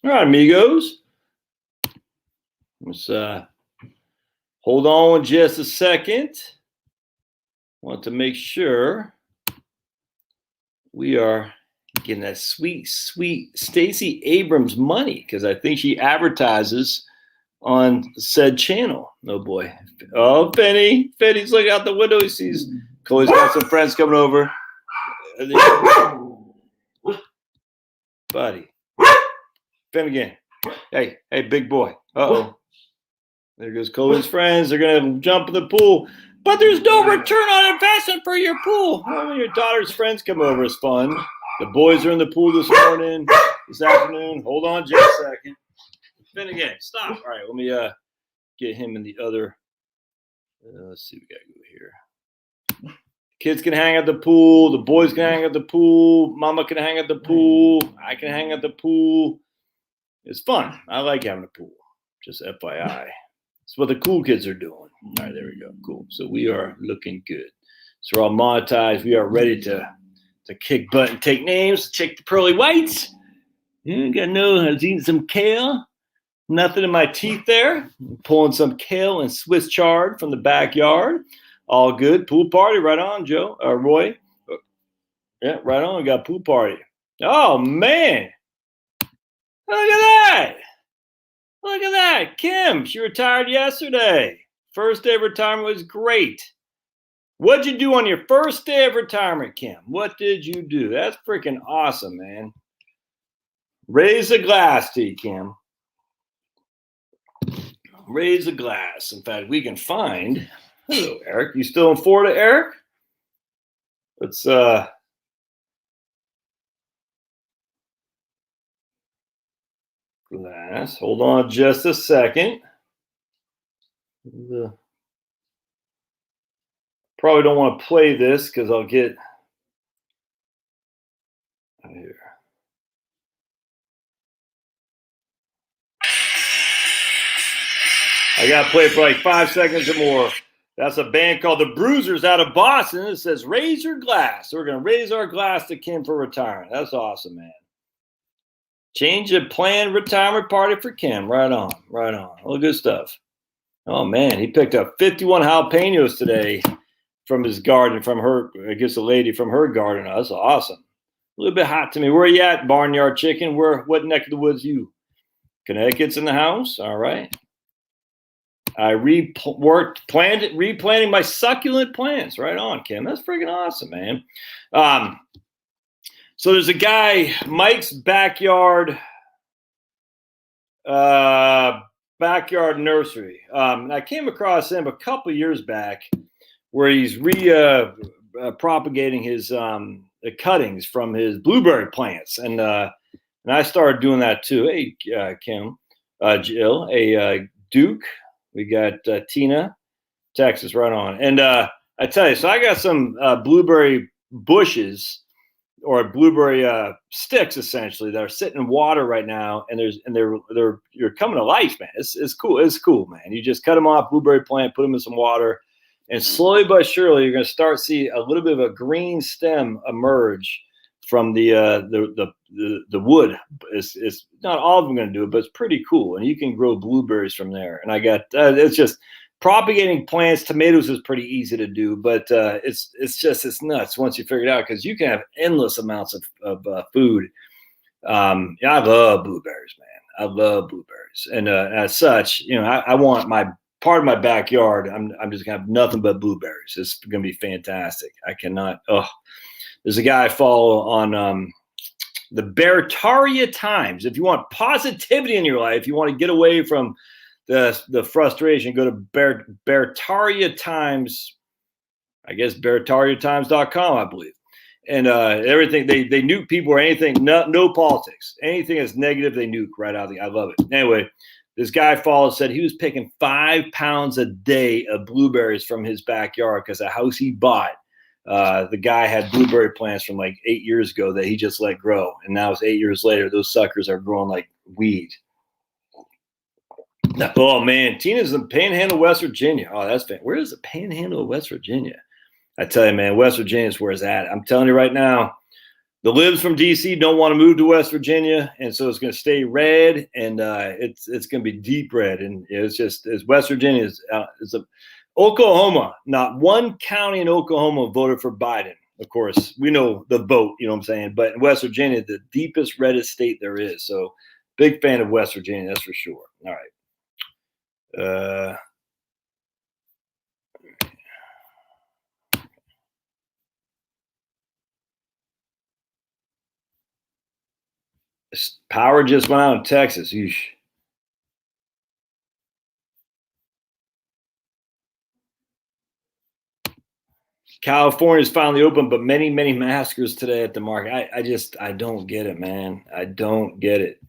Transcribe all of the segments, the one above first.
All right, amigos. Let's hold on just a second. Want to make sure we are getting that sweet, sweet Stacey Abrams money, because I think she advertises on said channel. Oh boy. Oh, Penny. Penny's looking out the window. He sees Chloe's got some friends coming over. Buddy. Penny again. Hey, big boy. Uh-oh. There goes Chloe's friends. They're going to jump in the pool. But there's no return on investment for your pool. Well, when your daughter's friends come over, it's fun. The boys are in the pool this morning, this afternoon. Hold on just a second. Finn again. Stop. All right, let me get him in the other. Let's see what we got to go here. Kids can hang at the pool. The boys can hang at the pool. Mama can hang at the pool. I can hang at the pool. It's fun. I like having a pool. Just FYI. It's what the cool kids are doing. All right, there we go. Cool. So we are looking good. So we're all monetized. We are ready to kick butt and take names. Check the pearly whites. You gotta know I was eating some kale. Nothing in my teeth there. I'm pulling some kale and Swiss chard from the backyard. All good. Pool party. Right on, Joe. Roy. Yeah, right on. We got a pool party. Oh, man. Look at that. Look at that. Kim, she retired yesterday. First day of retirement was great. What'd you do on your first day of retirement, Kim? What did you do? That's freaking awesome, man. Raise a glass to you, Kim. Raise a glass. In fact, we can find. Hello, Eric. You still in Florida, Eric? Let's glass. Hold on just a second. Probably don't want to play this because I'll get here. I got to play it for like 5 seconds or more. That's a band called the Bruisers out of Boston. It says, raise your glass. So we're going to raise our glass to Kim for retirement. That's awesome, man. Change a planned retirement party for Kim. Right on. Right on. All good stuff. Oh, man. He picked up 51 jalapenos today from his garden, from her, I guess a lady from her garden. That's awesome. A little bit hot to me. Where you at, Barnyard Chicken? What neck of the woods you? Connecticut's in the house. All right. I replanting my succulent plants. Right on, Kim. That's freaking awesome, man. So there's a guy, Mike's Backyard Nursery. I came across him a couple years back where he's propagating his cuttings from his blueberry plants. And I started doing that too. Hey, Kim, Jill, Duke. We got Tina, Texas, right on. And I tell you, so I got some blueberry bushes or blueberry sticks essentially that are sitting in water right now, and you're coming to life, man. It's cool. It's cool, man. You just cut them off, blueberry plant, put them in some water, and slowly but surely you're going to start see a little bit of a green stem emerge from the wood. It's not all of them going to do it, but it's pretty cool, and you can grow blueberries from there. And I got it's just propagating plants. Tomatoes is pretty easy to do, but it's nuts once you figure it out, because you can have endless amounts of food. I love blueberries, man. I love blueberries, and as such, I want my part of my backyard. I'm just gonna have nothing but blueberries. It's gonna be fantastic. I cannot. There's a guy I follow on the Bertaria Times. If you want positivity in your life, you want to get away from the frustration, go to Bertaria Times. I guess BertariaTimes.com, I believe. And everything, they nuke people or anything, no politics. Anything that's negative, they nuke right out of the, I love it. Anyway, this guy I followed said he was picking 5 pounds a day of blueberries from his backyard because the house he bought, the guy had blueberry plants from like 8 years ago that he just let grow. And now it's 8 years later, those suckers are growing like weed. Oh, man. Tina's in the Panhandle, West Virginia. Oh, that's fan. Where is the Panhandle of West Virginia? I tell you, man, West Virginia is where it's at. I'm telling you right now, the libs from DC don't want to move to West Virginia, and so it's going to stay red, and it's going to be deep red, and it's West Virginia is Oklahoma. Not one county in Oklahoma voted for Biden. Of course, we know the vote, you know what I'm saying, but in West Virginia, the deepest reddest state there is. So, big fan of West Virginia, that's for sure. All right. Power just went out in Texas. Yeesh. California is finally open, but many maskers today at the market. I don't get it, man. I don't get it.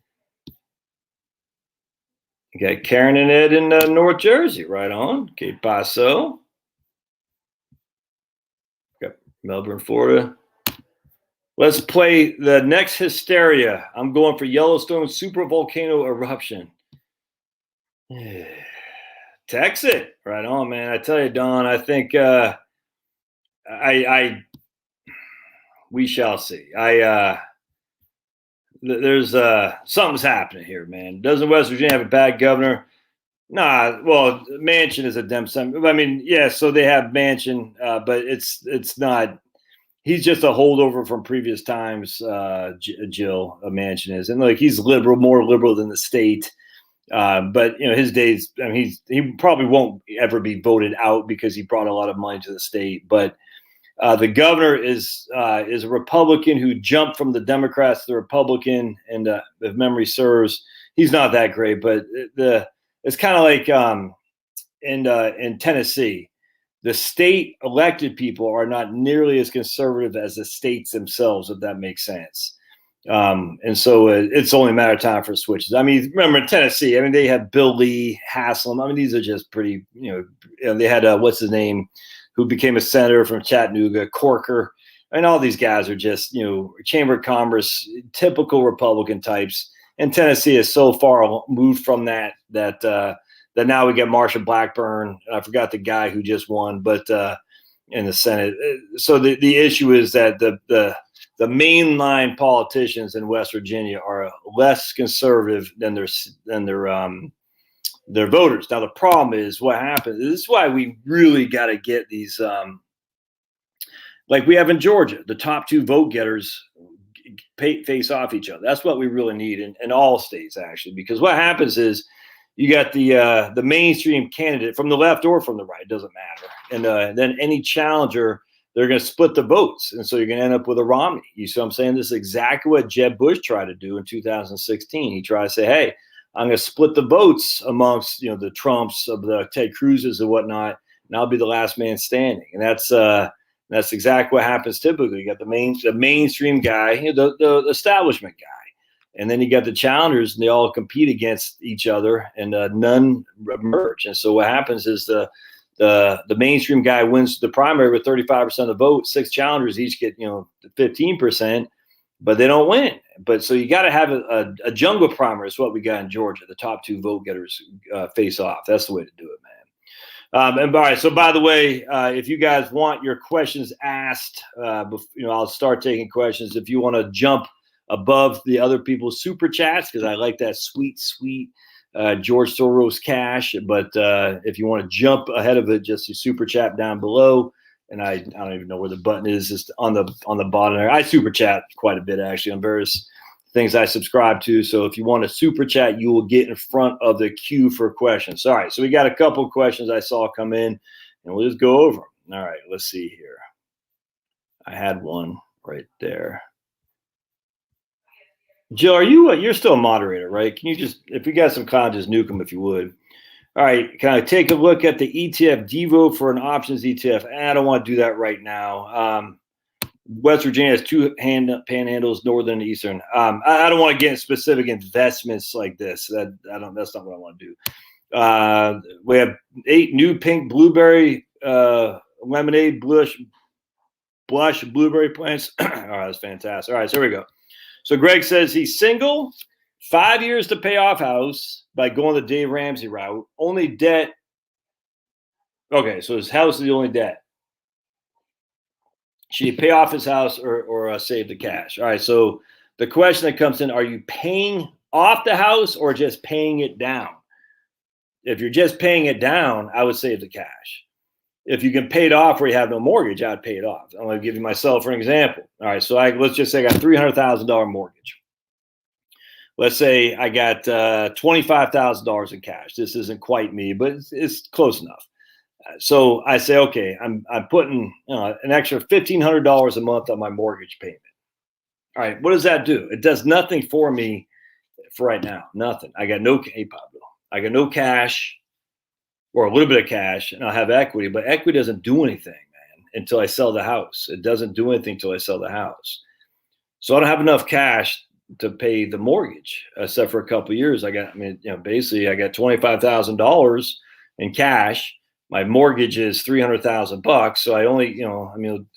You got Karen and Ed in North Jersey, right on. Que paso? Got Melbourne, Florida. Let's play the next hysteria. I'm going for Yellowstone super volcano eruption. Text it. Right on, man. I tell you, Don, I think we shall see. There's something's happening here, man. Doesn't West Virginia have a bad governor? Nah, well, Manchin is a dem. I mean, yeah, so they have Manchin, but it's not. He's just a holdover from previous times. Jill Manchin is, and like he's liberal, more liberal than the state. But you know, his days. I mean, he probably won't ever be voted out because he brought a lot of money to the state. But the governor is a Republican who jumped from the Democrats to the Republican, and if memory serves, he's not that great. But it's kind of like in Tennessee. The state elected people are not nearly as conservative as the states themselves, if that makes sense. And so it's only a matter of time for switches. I mean, remember in Tennessee, I mean, they had Bill Lee, Haslam. I mean, these are just pretty, you know, they had, what's his name, who became a senator from Chattanooga, Corker. And all these guys are just, you know, Chamber of Commerce, typical Republican types. And Tennessee is so far moved from that now we get Marsha Blackburn. I forgot the guy who just won, but in the Senate. So the issue is that the mainline politicians in West Virginia are less conservative than their voters. Now the problem is what happens. This is why we really got to get these, like we have in Georgia, the top two vote getters face off each other. That's what we really need in all states, actually, because what happens is you got the mainstream candidate from the left or from the right, it doesn't matter. And then any challenger, they're going to split the votes. And so you're going to end up with a Romney. You see what I'm saying? This is exactly what Jeb Bush tried to do in 2016. He tried to say, hey, I'm going to split the votes amongst, you know, the Trumps, of the Ted Cruz's and whatnot, and I'll be the last man standing. And that's exactly what happens typically. You got the mainstream guy, you know, the establishment guy. And then you got the challengers, and they all compete against each other, and none emerge. And so what happens is the mainstream guy wins the primary with 35% of the vote. 6 challengers each get, you know, 15%, but they don't win. But so you got to have a jungle primary. Is what we got in Georgia. The top 2 vote getters face off. That's the way to do it, man. And all right. So by the way, if you guys want your questions asked, you know, I'll start taking questions. If you want to jump above the other people's super chats, because I like that sweet George Soros cash. But if you want to jump ahead of it, just your super chat down below. And I don't even know where the button is, just on the bottom there. I super chat quite a bit actually on various things I subscribe to. So if you want to super chat, you will get in front of the queue for questions. All right, so we got a couple of questions I saw come in, and we'll just go over them. All right, let's see here. I had one right there. Jill, you're still a moderator, right? Can you just, if you got some comments, just nuke them if you would. All right, can I take a look at the ETF Devo for an options ETF? I don't want to do that right now. West Virginia has 2 panhandles, northern and eastern. I don't want to get in specific investments like this. That's not what I want to do. We have 8 new pink blueberry lemonade blush blueberry plants. All right, that's fantastic. All right, so here we go. So Greg says he's single, 5 years to pay off house by going the Dave Ramsey route. Only debt. Okay, so his house is the only debt. Should he pay off his house or save the cash? All right. So the question that comes in, are you paying off the house or just paying it down? If you're just paying it down, I would save the cash. If you can pay it off where you have no mortgage, I'd pay it off. I'm going to give you myself for an example. All right. So let's just say I got $300,000 mortgage. Let's say I got $25,000 in cash. This isn't quite me, but it's close enough. So I say, okay, I'm putting an extra $1,500 a month on my mortgage payment. All right, what does that do? It does nothing for me for right now. Nothing. I got no cash, or a little bit of cash, and I'll have equity. But equity doesn't do anything, man, until I sell the house. It doesn't do anything until I sell the house. So I don't have enough cash to pay the mortgage, except for a couple of years. Basically, I got $25,000 in cash. My mortgage is $300,000. So I only,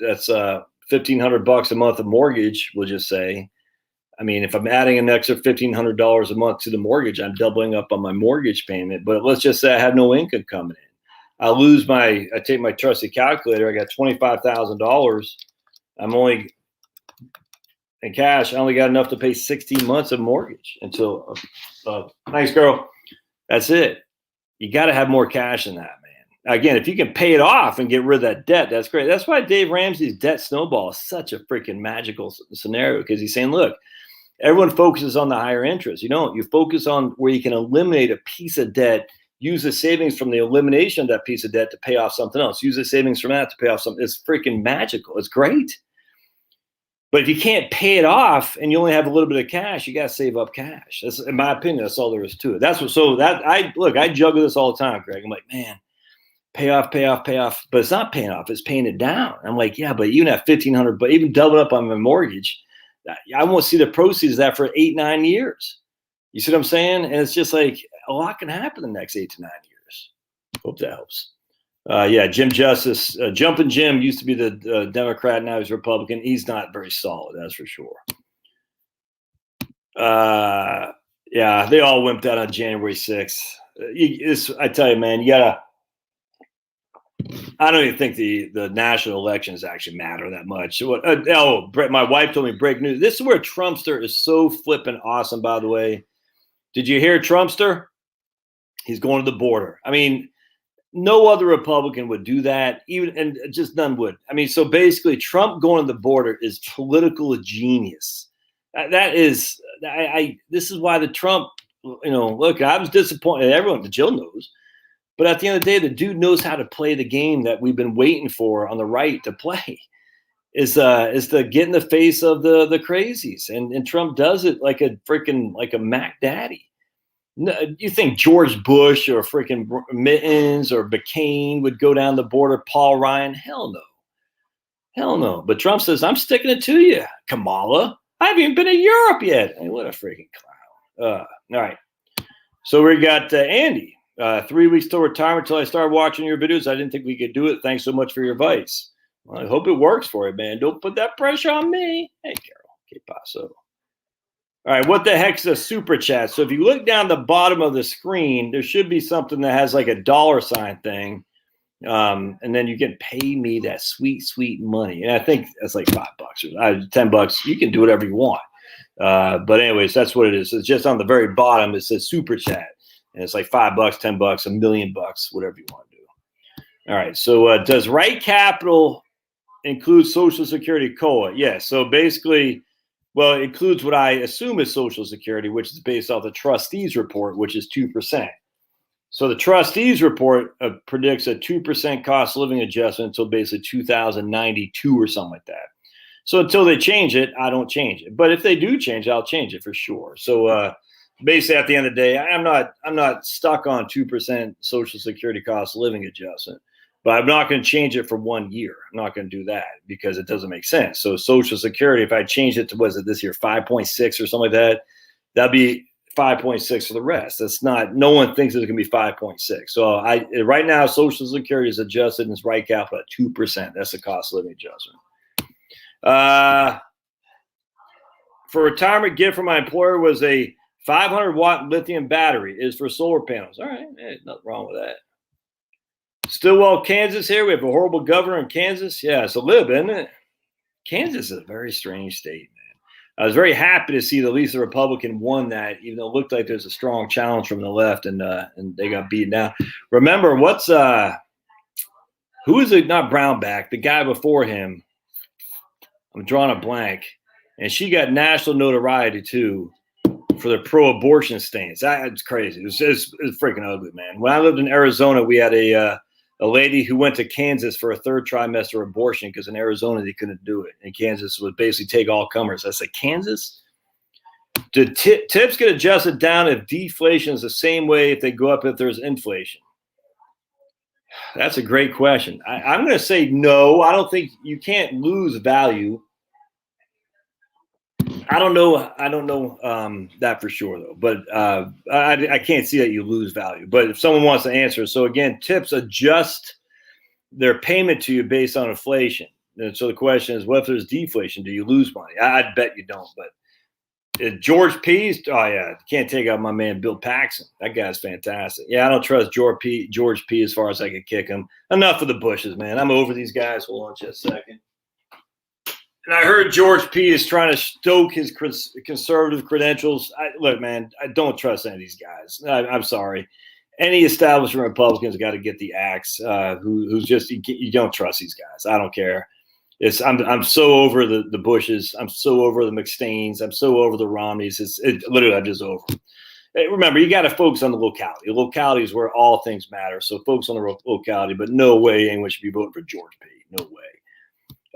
that's $1,500 a month of mortgage, we'll just say. I mean, if I'm adding an extra $1,500 a month to the mortgage, I'm doubling up on my mortgage payment. But let's just say I have no income coming in. I take my trusty calculator. I got $25,000. I'm only in cash. I only got enough to pay 16 months of mortgage until, thanks, girl. That's it. You got to have more cash than that, man. Again, if you can pay it off and get rid of that debt, that's great. That's why Dave Ramsey's debt snowball is such a freaking magical scenario, because he's saying, look, everyone focuses on the higher interest. You don't. You focus on where you can eliminate a piece of debt, use the savings from the elimination of that piece of debt to pay off something else. Use the savings from that to pay off something. It's freaking magical. It's great. But if you can't pay it off and you only have a little bit of cash, you got to save up cash. That's, in my opinion, that's all there is to it. I juggle this all the time, Greg. I'm like, man, pay off. But it's not paying off. It's paying it down. I'm like, yeah, but even at $1,500, but even doubling up on my mortgage, I won't see the proceeds of that for 8-9 years. You see what I'm saying? And it's just like a lot can happen in the next 8 to 9 years. Hope that helps. Jim Justice, Jumpin' Jim used to be the Democrat. Now he's Republican. He's not very solid, that's for sure. They all wimped out on January 6th. I tell you, man, I don't even think the national elections actually matter that much. My wife told me breaking news. This is where Trumpster is so flippin' awesome, by the way. Did you hear Trumpster? He's going to the border. I mean, no other Republican would do that, and just none would. I mean, so basically, Trump going to the border is political genius. This is why the Trump, look, I was disappointed. Everyone, Jill knows. But at the end of the day, the dude knows how to play the game that we've been waiting for on the right to play, is to get in the face of the crazies. And Trump does it like a Mac Daddy. No, you think George Bush or freaking Mittens or McCain would go down the border? Paul Ryan? Hell no. But Trump says, I'm sticking it to you, Kamala. I haven't even been to Europe yet. I mean, what a freaking clown. All right. So we got Andy. 3 weeks till retirement till I started watching your videos. I didn't think we could do it. Thanks so much for your advice. Well, I hope it works for you, man. Don't put that pressure on me. Hey, Carol. Que paso? All right, what the heck's a super chat? So if you look down the bottom of the screen, there should be something that has like a $sign thing. And then you can pay me that sweet, sweet money. And I think that's like $5 or $10. You can do whatever you want. But anyways, that's what it is. It's just on the very bottom. It says super chat. And it's like $5, $10, $1 million, whatever you want to do. All right. So does Right Capital include Social Security COLA? Yes. Yeah, so basically, well, it includes what I assume is Social Security, which is based off the trustees report, which is 2%. So the trustees report predicts a 2% cost of living adjustment until basically 2092 or something like that. So until they change it, I don't change it. But if they do change it, I'll change it for sure. So basically, at the end of the day, I'm not stuck on 2% Social Security cost of living adjustment. But I'm not going to change it for 1 year. I'm not going to do that because it doesn't make sense. So Social Security, if I change it to, was it this year, 5.6 or something like that, that'd be 5.6 for the rest. That's not, no one thinks it's going to be 5.6. So right now, Social Security is adjusted in its Right Capital at 2%. That's the cost of living adjustment. For retirement gift from my employer was a 500-watt lithium battery. Is for solar panels. All right, nothing wrong with that. Stillwell, Kansas here. We have a horrible governor in Kansas. Yeah, it's a lib, isn't it? Kansas is a very strange state, man. I was very happy to see that at least the Republican won that, even though it looked like there's a strong challenge from the left, and they got beaten down. Remember, who is it? Not Brownback, the guy before him. I'm drawing a blank, and she got national notoriety too for the pro-abortion stance. It's crazy. It's freaking ugly, man. When I lived in Arizona, we had a lady who went to Kansas for a third trimester abortion because in Arizona they couldn't do it. And Kansas would basically take all comers. I said, Kansas? Did tips get adjusted down if deflation is the same way if they go up if there's inflation? That's a great question. I'm going to say no. I don't think you can't lose value. I don't know that for sure, though. But I can't see that you lose value. But if someone wants to answer, so again, tips adjust their payment to you based on inflation. And so the question is, what if there's deflation? Do you lose money? I'd bet you don't. But George P. Oh yeah, can't take out my man Bill Paxton. That guy's fantastic. Yeah, I don't trust George P. as far as I could kick him. Enough of the Bushes, man. I'm over these guys. Hold on just a second. And I heard George P. is trying to stoke his conservative credentials. Look, man, I don't trust any of these guys. I'm sorry. Any establishment Republicans got to get the axe. Who's just you don't trust these guys. I don't care. I'm so over the Bushes. I'm so over the McStains. I'm so over the Romneys. Literally I'm just over them. Hey, remember, you got to focus on the locality. The locality is where all things matter. So focus on the locality. But no way anyone should be voting for George P. No way.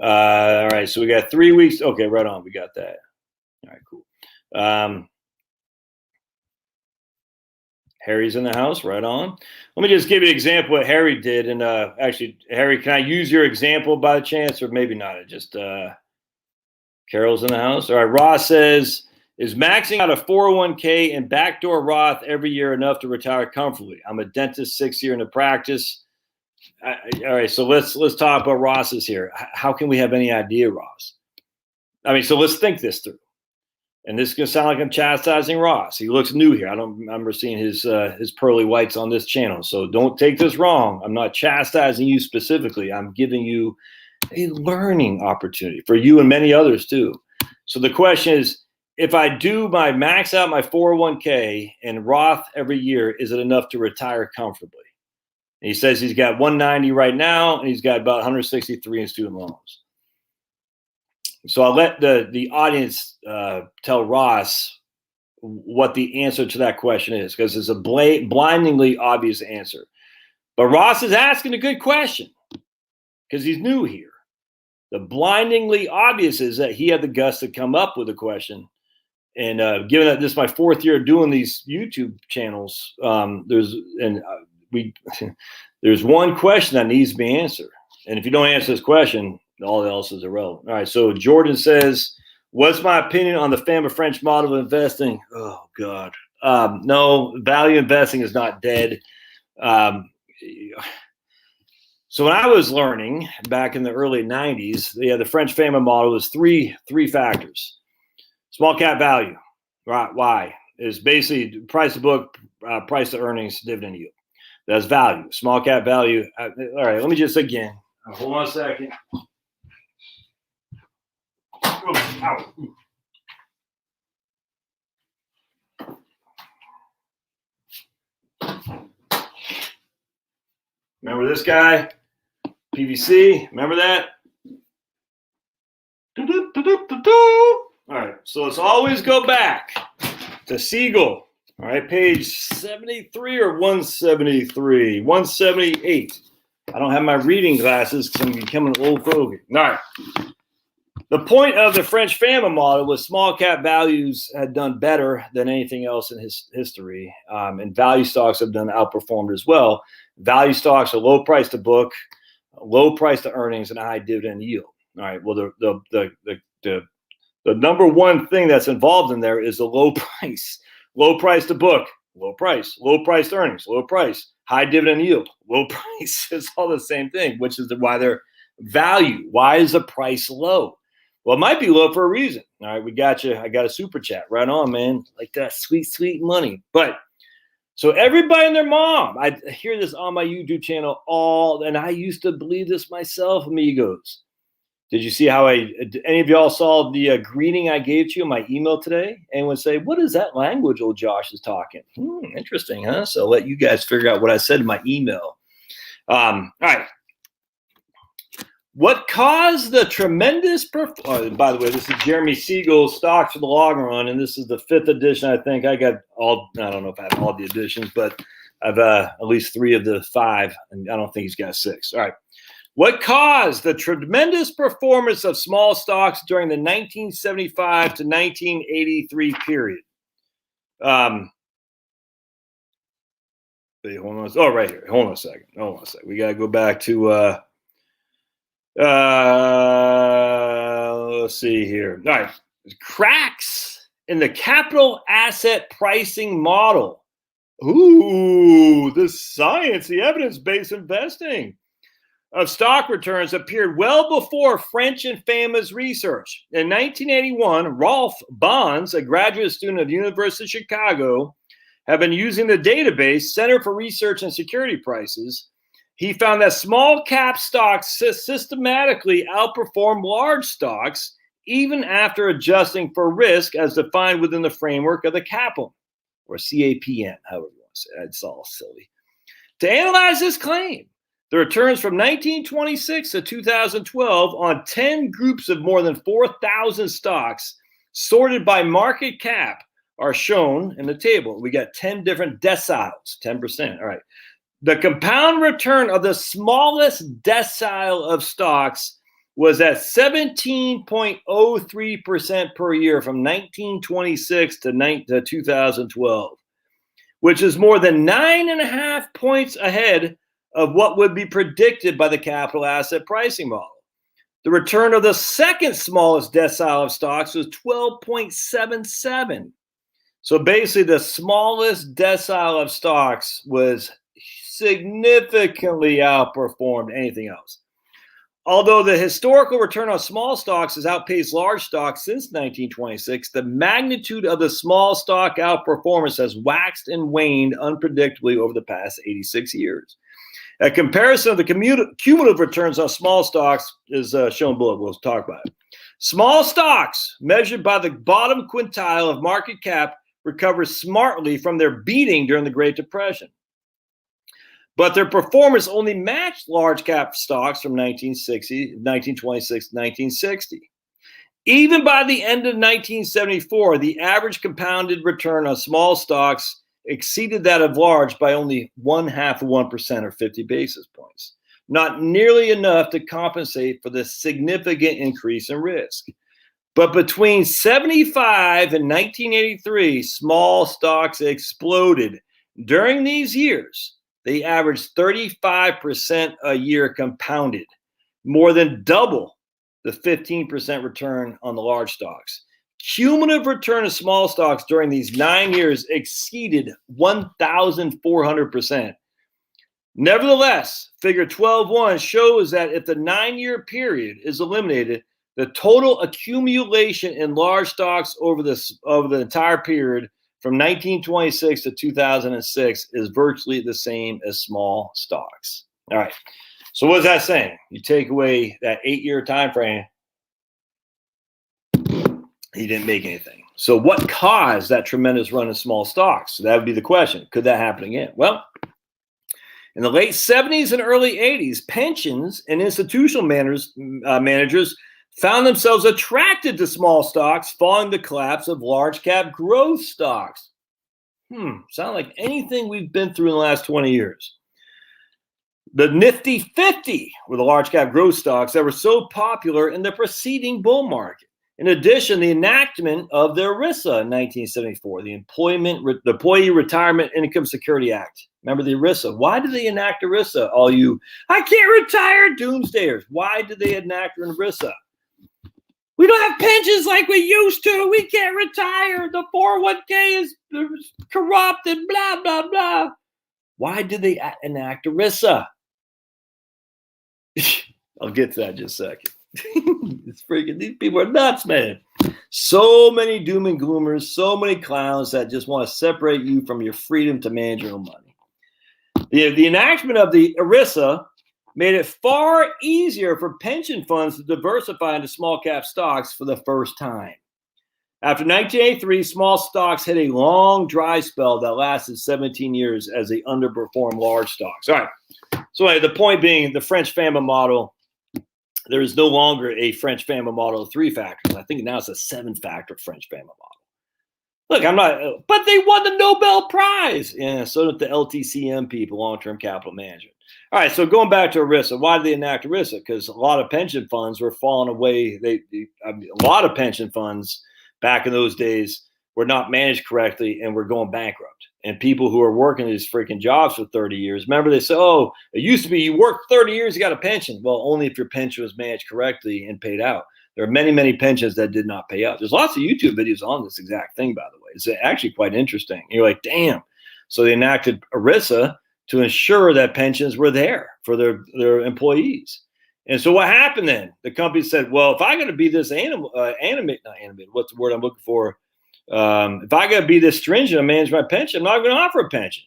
All right, so we got 3 weeks. Okay, right on. We got that. All right, cool. Harry's in the house. Right on. Let me just give you an example of what Harry did. And actually, Harry, can I use your example by chance, or maybe not? Just Carol's in the house. All right. Ross says, is maxing out a 401k and backdoor Roth every year enough to retire comfortably? I'm a dentist, 6 year into practice. All right, so let's talk about Ross's here. How can we have any idea, Ross? I mean, so let's think this through. And this is going to sound like I'm chastising Ross. He looks new here. I don't remember seeing his pearly whites on this channel. So don't take this wrong. I'm not chastising you specifically. I'm giving you a learning opportunity for you and many others too. So the question is, if I do max out my 401k and Roth every year, is it enough to retire comfortably? And he says he's got 190 right now, and he's got about 163 in student loans. So I'll let the audience tell Ross what the answer to that question is, because it's a blindingly obvious answer. But Ross is asking a good question because he's new here. The blindingly obvious is that he had the guts to come up with a question. And given that this is my 4th year doing these YouTube channels, there's one question that needs to be answered. And if you don't answer this question, all else is irrelevant. All right. So Jordan says, what's my opinion on the famous French model of investing? Oh, God. No, value investing is not dead. So when I was learning back in the early 90s, the French family model was three factors. Small cap value. Right. Why? Is basically price to book, price to earnings, dividend yield. That's value. Small cap value. All right, let me just again. Hold on a second. Ow. Remember this guy? PVC. Remember that? All right, so let's always go back to Siegel. All right, page 73 or 173? 178. I don't have my reading glasses because I'm becoming an old fogey. All right. The point of the French family model was small cap values had done better than anything else in his history, and value stocks have done outperformed as well. Value stocks are low price to book, low price to earnings, and a high dividend yield. All right. Well, the number one thing that's involved in there is the low price. Low price to book, low price to earnings, low price, high dividend yield, low price. It's all the same thing, which is why they're value. Why is the price low? Well, it might be low for a reason. All right, we got you. I got a super chat. Right on, man. Like that sweet, sweet money. But so everybody and their mom, I hear this on my YouTube channel and I used to believe this myself, amigos. Did you see how any of y'all saw the greeting I gave to you in my email today? Anyone say, what is that language old Josh is talking? Interesting, huh? So I'll let you guys figure out what I said in my email. All right. What caused the tremendous by the way, this is Jeremy Siegel's Stocks for the Long Run, and this is the 5th edition. I think I got all, I don't know if I have all the editions, but I've at least 3 of the 5, and I don't think he's got 6. All right. What caused the tremendous performance of small stocks during the 1975 to 1983 period? Wait, hold on. Oh, right here. Hold on a second. We got to go back to let's see here. All right. Cracks in the capital asset pricing model. Ooh, the science, the evidence-based investing of stock returns appeared well before French and famous research. In 1981, Roth Bonds, a graduate student of the University of Chicago, have been using the database Center for Research and Security Prices. He found that small cap stocks systematically outperform large stocks even after adjusting for risk as defined within the framework of the CAPM, or CAPM, however you want to say it. It's all silly. To analyze this claim, the returns from 1926 to 2012 on 10 groups of more than 4,000 stocks sorted by market cap are shown in the table. We got 10 different deciles, 10%. All right. The compound return of the smallest decile of stocks was at 17.03% per year from 1926 to 2012, which is more than 9.5 points ahead of what would be predicted by the capital asset pricing model. The return of the second smallest decile of stocks was 12.77. So basically the smallest decile of stocks was significantly outperformed anything else. Although the historical return on small stocks has outpaced large stocks since 1926, the magnitude of the small stock outperformance has waxed and waned unpredictably over the past 86 years. A comparison of the cumulative returns on small stocks is shown below. We'll talk about it. Small stocks, measured by the bottom quintile of market cap, recover smartly from their beating during the Great Depression. But their performance only matched large cap stocks from 1926 to 1960. Even by the end of 1974, the average compounded return on small stocks exceeded that of large by only 0.5% or 50 basis points, not nearly enough to compensate for the significant increase in risk. But between 75 and 1983, small stocks exploded. During these years, they averaged 35% a year compounded, more than double the 15% return on the large stocks. Cumulative return of small stocks during these 9 years exceeded 1,400%. Nevertheless, figure 12.1 shows that if the 9-year period is eliminated, the total accumulation in large stocks over the entire period from 1926 to 2006 is virtually the same as small stocks. All right. So what is that saying? You take away that 8-year time frame, he didn't make anything. So what caused that tremendous run in small stocks? So that would be the question. Could that happen again? Well, in the late 70s and early 80s, pensions and institutional managers found themselves attracted to small stocks following the collapse of large cap growth stocks. Sound like anything we've been through in the last 20 years. The Nifty 50 were the large cap growth stocks that were so popular in the preceding bull market. In addition, the enactment of the ERISA in 1974, the Employee Retirement Income Security Act. Remember the ERISA? Why did they enact ERISA? All you, I can't retire doomsdayers. Why did they enact an ERISA? We don't have pensions like we used to. We can't retire. The 401k is corrupt and blah, blah, blah. Why did they enact ERISA? I'll get to that in just a second. It's freaking, these people are nuts, man. So many doom and gloomers, so many clowns that just want to separate you from your freedom to manage your own money. The enactment of the ERISA made it far easier for pension funds to diversify into small cap stocks for the first time. After 1983, small stocks hit a long dry spell that lasted 17 years as they underperformed large stocks. All right. So the point being, the French famine model, there is no longer a French famine model of 3 factors. I think now it's a 7-factor French famine model. Look, I'm not, but they won the Nobel Prize. Yeah, so did the LTCM people, long-term capital management. All right, so going back to ERISA, why did they enact ERISA? Because a lot of pension funds were falling away. A lot of pension funds back in those days were not managed correctly and were going bankrupt. And people who are working these freaking jobs for 30 years, remember they say, oh, it used to be you worked 30 years, you got a pension. Well, only if your pension was managed correctly and paid out. There are many, many pensions that did not pay out. There's lots of YouTube videos on this exact thing, by the way. It's actually quite interesting. You're like, damn. So they enacted ERISA to ensure that pensions were there for their employees. And so what happened then? The company said, well, if I got to be this what's the word I'm looking for? If I got to be this stringent and manage my pension, I'm not going to offer a pension.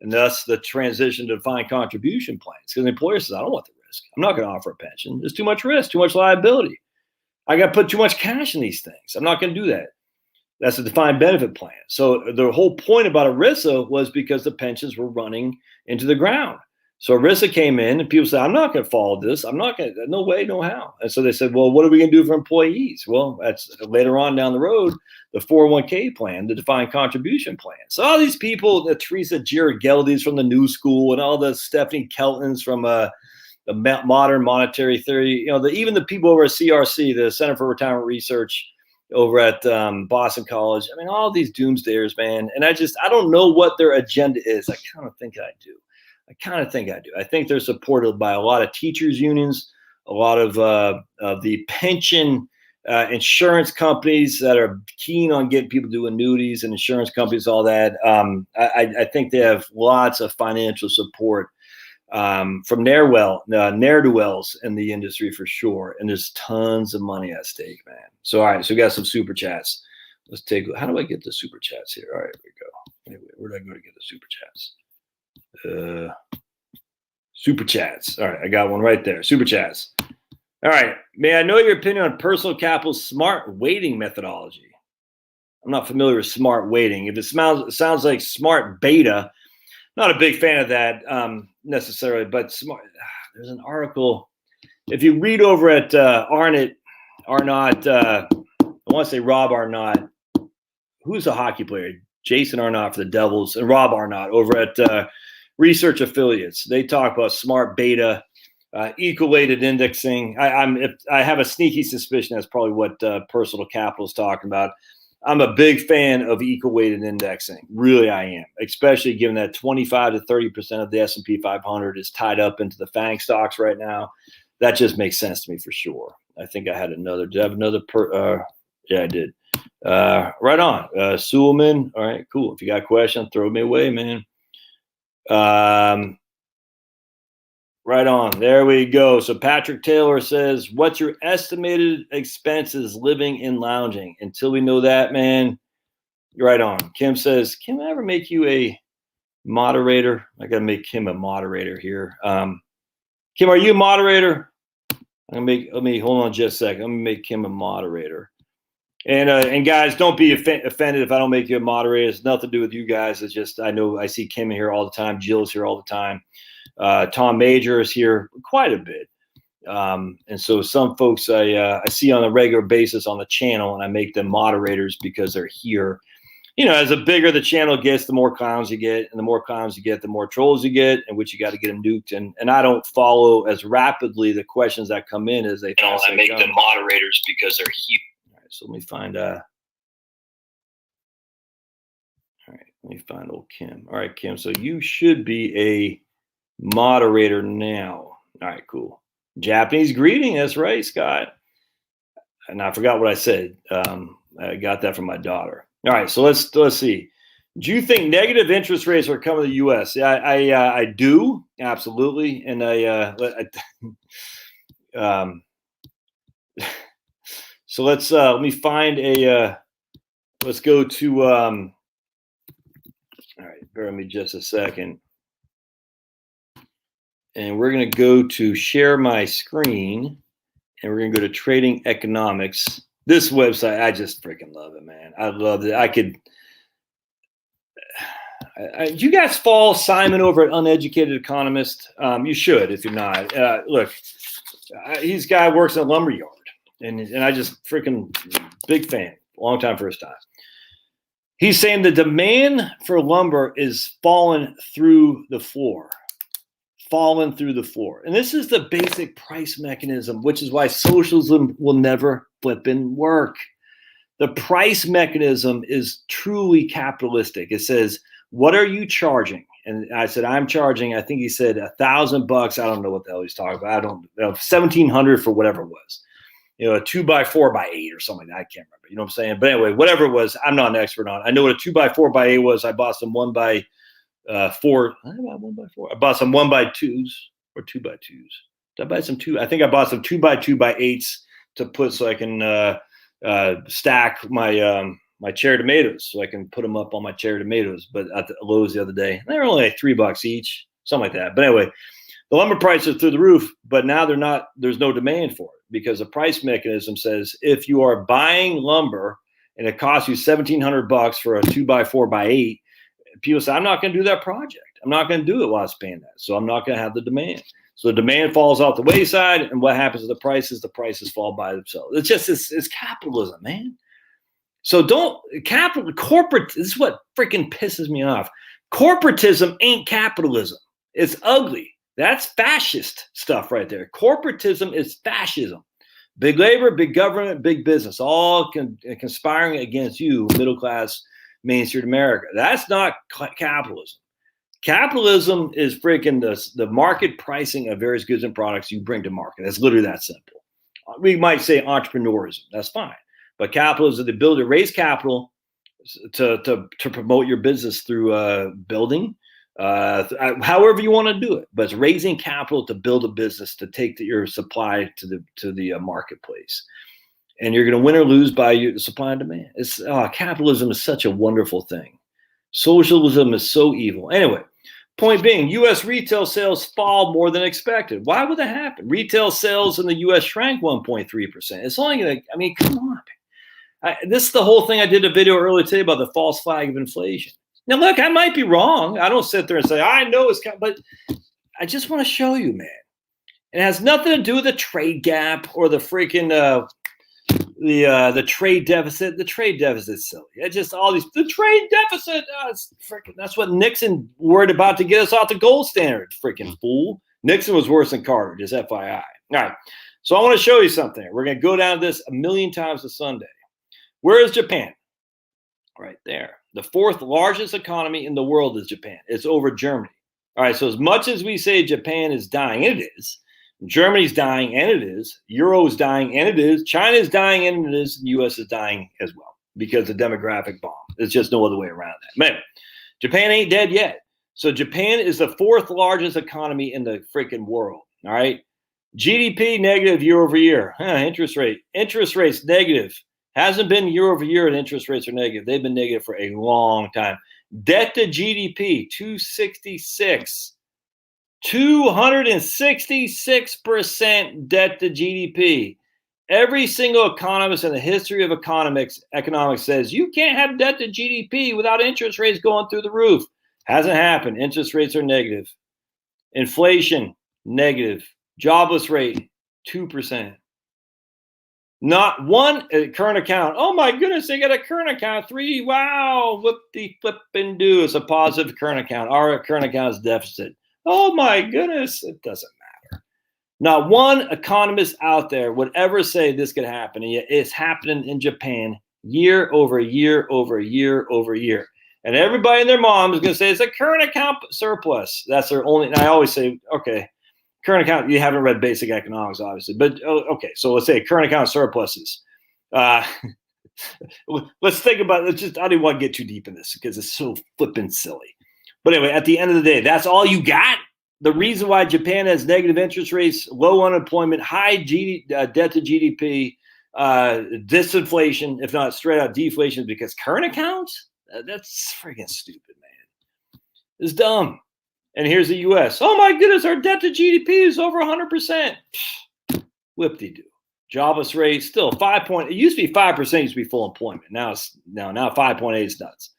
And thus the transition to defined contribution plans. Because the employer says, I don't want the risk. I'm not going to offer a pension. There's too much risk, too much liability. I got to put too much cash in these things. I'm not going to do that. That's a defined benefit plan. So the whole point about ERISA was because the pensions were running into the ground. So ERISA came in and people said, I'm not going to follow this. I'm not going to, no way, no how. And so they said, well, what are we going to do for employees? Well, that's later on down the road, the 401k plan, the defined contribution plan. So all these people, the Teresa Girageldes from the New School and all the Stephanie Keltons from the modern monetary theory, even the people over at CRC, the Center for Retirement Research over at Boston College. I mean, all these doomsdayers, man. And I don't know what their agenda is. I kind of think I do. I think they're supported by a lot of teachers unions, a lot of the pension insurance companies that are keen on getting people to do annuities and insurance companies, all that. I think they have lots of financial support from ne'er-do-wells in the industry for sure. And there's tons of money at stake, man. So, all right, so we got some super chats. Let's how do I get the super chats here? All right, here we go. Anyway, where did I go to get the super chats? Super chats. All right, I got one right there. Super chats. All right, may I know your opinion on Personal Capital's smart weighting methodology? I'm not familiar with smart weighting. If it sounds like smart beta, not a big fan of that necessarily, but smart. There's an article. If you read over at Arnott, I want to say Rob Arnott. Who's a hockey player? Jason Arnott for the Devils and Rob Arnott over at Research Affiliates. They talk about smart beta, equal-weighted indexing. I have a sneaky suspicion that's probably what Personal Capital is talking about. I'm a big fan of equal-weighted indexing. Really, I am, especially given that 25 to 30% of the S&P 500 is tied up into the FANG stocks right now. That just makes sense to me for sure. I think I had another. Did I have another? Yeah, I did. Right on. Suleman. All right, cool. If you got a question, throw me away, man. Right on. There we go. So Patrick Taylor says, what's your estimated expenses living and lounging? Until we know that, man, you're right on. Kim says, can I ever make you a moderator? I got to make Kim a moderator here. Kim, are you a moderator? Let me hold on just a second. Let me make Kim a moderator. And guys, don't be offended if I don't make you a moderator. It's nothing to do with you guys. It's just I know I see Kim here all the time. Jill's here all the time. Tom Major is here quite a bit. And so some folks I see on a regular basis on the channel, and I make them moderators because they're here. As the bigger the channel gets, the more clowns you get, and the more clowns you get, the more trolls you get, in which you got to get them nuked. And I don't follow as rapidly the questions that come in as they come. I make them moderators because they're here. All right, so let me find old Kim. All right, Kim. So you should be a moderator now. All right, cool. Japanese greeting. That's right, Scott. And I forgot what I said. I got that from my daughter. All right, so let's see. Do you think negative interest rates are coming to the U.S.? Yeah, I do, absolutely. And so let me find let's go to all right, bear with me just a second. And we're going to go to share my screen, and we're going to go to trading economics. This website, I just freaking love it, man. I love it. You guys follow Simon over at Uneducated Economist? You should if you're not. Look, he's a guy who works in a lumber yard, and I just freaking big fan. Long time, first time. He's saying the demand for lumber is falling through the floor. Fallen through the floor. And this is the basic price mechanism, which is why socialism will never flippin' work. The price mechanism is truly capitalistic. It says, what are you charging? And I said, I'm charging, I think he said $1,000. I don't know what the hell he's talking about. I don't know, 1,700 for whatever it was. You know, a 2x4x8 or something. I can't remember. You know what I'm saying? But anyway, whatever it was, I'm not an expert on it. I know what a 2x4x8 was. I bought some 1x4. I bought some 1x2s or 2x2s. Did I buy some two? I think I bought some 2x2x8s to put so I can stack my my cherry tomatoes, so I can put them up on my cherry tomatoes. But at the Lowe's the other day, they were only like $3 each, something like that. But anyway, the lumber prices are through the roof, but now they're not. There's no demand for it because the price mechanism says if you are buying lumber and it costs you $1,700 for a 2x4x8, people say, I'm not going to do that project. I'm not going to do it while it's paying that. So I'm not going to have the demand. So the demand falls off the wayside. And what happens to the prices? The prices fall by themselves. It's just, it's capitalism, man. So corporate, this is what freaking pisses me off. Corporatism ain't capitalism. It's ugly. That's fascist stuff right there. Corporatism is fascism. Big labor, big government, big business, all conspiring against you, middle class, Main Street America. That's not capitalism. Capitalism is freaking the market pricing of various goods and products you bring to market. That's literally that simple. We might say entrepreneurism. That's fine. But capitalism is the ability to raise capital to promote your business through building, however you want to do it. But it's raising capital to build a business to take your supply to the marketplace. And you're going to win or lose by your supply and demand. Capitalism is such a wonderful thing. Socialism is so evil. Anyway, point being, U.S. retail sales fall more than expected. Why would that happen? Retail sales in the U.S. shrank 1.3%. It's only like, I mean, come on. This is the whole thing I did a video earlier today about the false flag of inflation. Now, look, I might be wrong. I don't sit there and say, I know it's, but I just want to show you, man. It has nothing to do with the trade gap or the freaking the trade deficit. The trade deficit's silly. It's just all these, the trade deficit. It's freaking, that's what Nixon worried about to get us off the gold standard. Freaking fool. Nixon was worse than Carter, just FYI. All right. So I want to show you something. We're going to go down this a million times a Sunday. Where is Japan? Right there. The fourth largest economy in the world is Japan. It's over Germany. All right. So as much as we say Japan is dying, and it is. Germany's dying, and it is. Euro's dying, and it is. China's dying, and it is. The U.S. is dying as well because of the demographic bomb. There's just no other way around that. Man, Japan ain't dead yet. So Japan is the fourth largest economy in the freaking world. All right. GDP negative year over year. Interest rates negative. Hasn't been year over year and interest rates are negative. They've been negative for a long time. Debt to GDP, 266. 266% debt to GDP. Every single economist in the history of economics says you can't have debt to GDP without interest rates going through the roof. Hasn't happened. Interest rates are negative. Inflation, negative. Jobless rate, 2%. Not one current account. Oh my goodness, they got a current account. 3. Wow, what the flippin' do? It's a positive current account. Our current account is deficit. Oh my goodness, it doesn't matter. Not one economist out there would ever say this could happen. And yet it's happening in Japan year over year over year over year. And everybody and their mom is going to say it's a current account surplus. That's their only, and I always say, okay, current account, you haven't read basic economics, obviously. But okay, so let's say current account surpluses. Let's think about it. I didn't want to get too deep in this because it's so flippin' silly. But anyway, at the end of the day, that's all you got. The reason why Japan has negative interest rates, low unemployment, high debt to GDP, disinflation, if not straight out deflation, because current accounts, that's freaking stupid, man. It's dumb. And here's the U.S. Oh my goodness, our debt to GDP is over 100%. Whip-de-doo. Jobless rate still 5 point. It used to be 5%. Used to be full employment. Now 5.8 is nuts.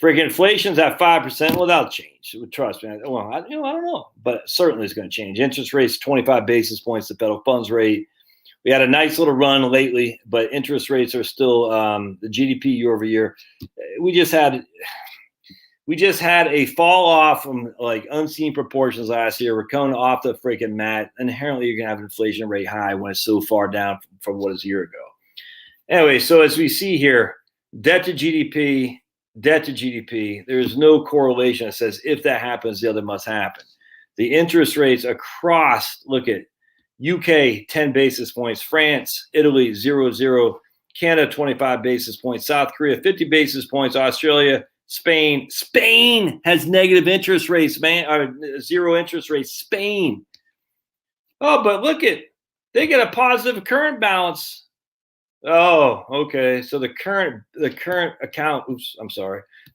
Freaking inflation's at 5%. Well, that'll change. Trust me. Well, I don't know, but certainly it's going to change. Interest rates 25 basis points. The federal funds rate. We had a nice little run lately, but interest rates are still the GDP year over year. We just had a fall off from like unseen proportions last year. We're coming off the freaking mat. Inherently, you're gonna have inflation rate high when it's so far down from what is a year ago. Anyway, so as we see here, debt to GDP. There's no correlation that says if that happens, the other must happen. The interest rates across. Look at UK 10 basis points, France, Italy 0.0, Canada 25 basis points, South Korea 50 basis points, Australia. Spain has negative interest rates, man, or zero interest rates. Spain. Oh, but look at, they get a positive current balance. Oh, okay. So the current account,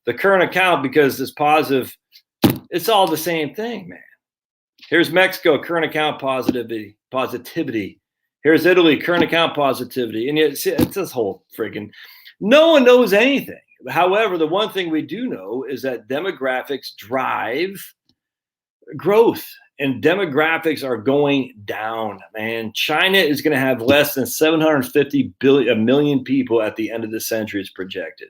the current account, because it's positive, it's all the same thing, man. Here's Mexico, current account positivity. Here's Italy, current account positivity. And yet, see, it's this whole freaking, no one knows anything. However, the one thing we do know is that demographics drive growth, and demographics are going down, man. China is going to have less than 750 million people at the end of the century, it's projected.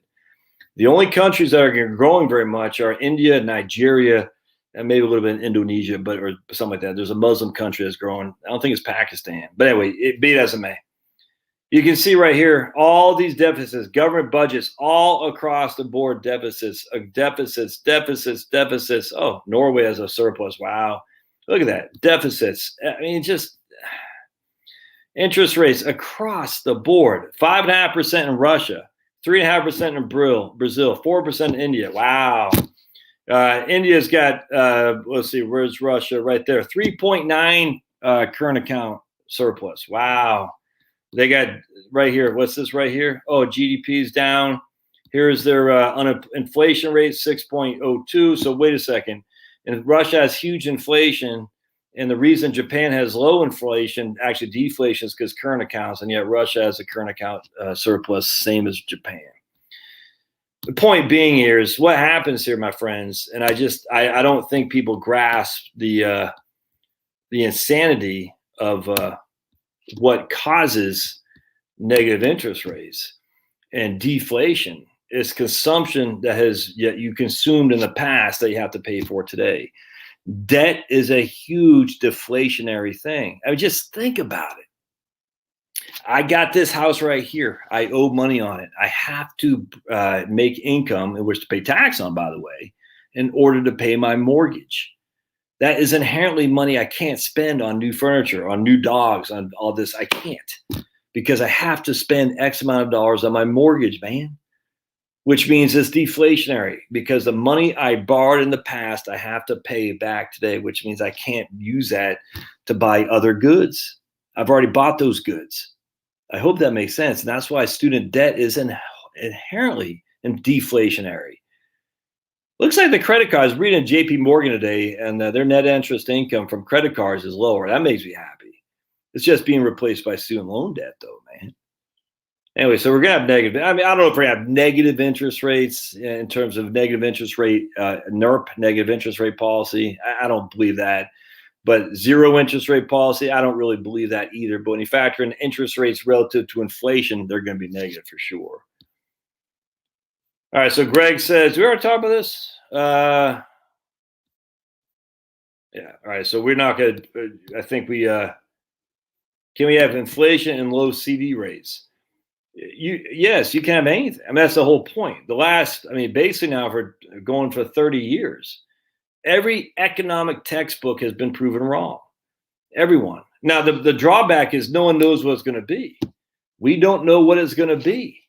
The only countries that are growing very much are India, Nigeria, and maybe a little bit in Indonesia, or something like that. There's a Muslim country that's growing. I don't think it's Pakistan. But anyway, be it as it may. You can see right here, all these deficits, government budgets, all across the board deficits. Oh, Norway has a surplus. Wow. Look at that. Deficits. I mean, just interest rates across the board. 5.5% in Russia, 3.5% in Brazil, 4% in India. Wow. India's got, let's see, where's Russia? Right there. 3.9 current account surplus. Wow. They got right here. What's this right here? Oh, GDP is down. Here's their inflation rate, 6.02. So wait a second. And Russia has huge inflation. And the reason Japan has low inflation, actually deflation, is because current accounts. And yet Russia has a current account surplus, same as Japan. The point being here is what happens here, my friends. And I don't think people grasp the insanity of what causes negative interest rates and deflation. Is consumption that you consumed in the past that you have to pay for today. Debt is a huge deflationary thing. I mean, just think about it. I got this house right here. I owe money on it. I have to make income, in which to pay tax on, by the way, in order to pay my mortgage. That is inherently money I can't spend on new furniture, on new dogs, on all this. I can't, because I have to spend X amount of dollars on my mortgage, man, which means it's deflationary, because the money I borrowed in the past, I have to pay back today, which means I can't use that to buy other goods. I've already bought those goods. I hope that makes sense. And that's why student debt is inherently deflationary. Looks like the credit cards, reading JP Morgan today, and their net interest income from credit cards is lower. That makes me happy. It's just being replaced by student loan debt, though, man. Anyway, so we're going to have negative. I mean, I don't know if we're going to have negative interest rates in terms of negative interest rate, NERP, negative interest rate policy. I don't believe that. But zero interest rate policy, I don't really believe that either. But when you factor in interest rates relative to inflation, they're going to be negative for sure. All right, so Greg says, we already talked about this? Yeah, all right, so we're not going to, I think can we have inflation and low CD rates? Yes, you can have anything. I mean, that's the whole point. Basically now for going for 30 years, every economic textbook has been proven wrong. Everyone. Now, the drawback is no one knows what it's going to be. We don't know what it's going to be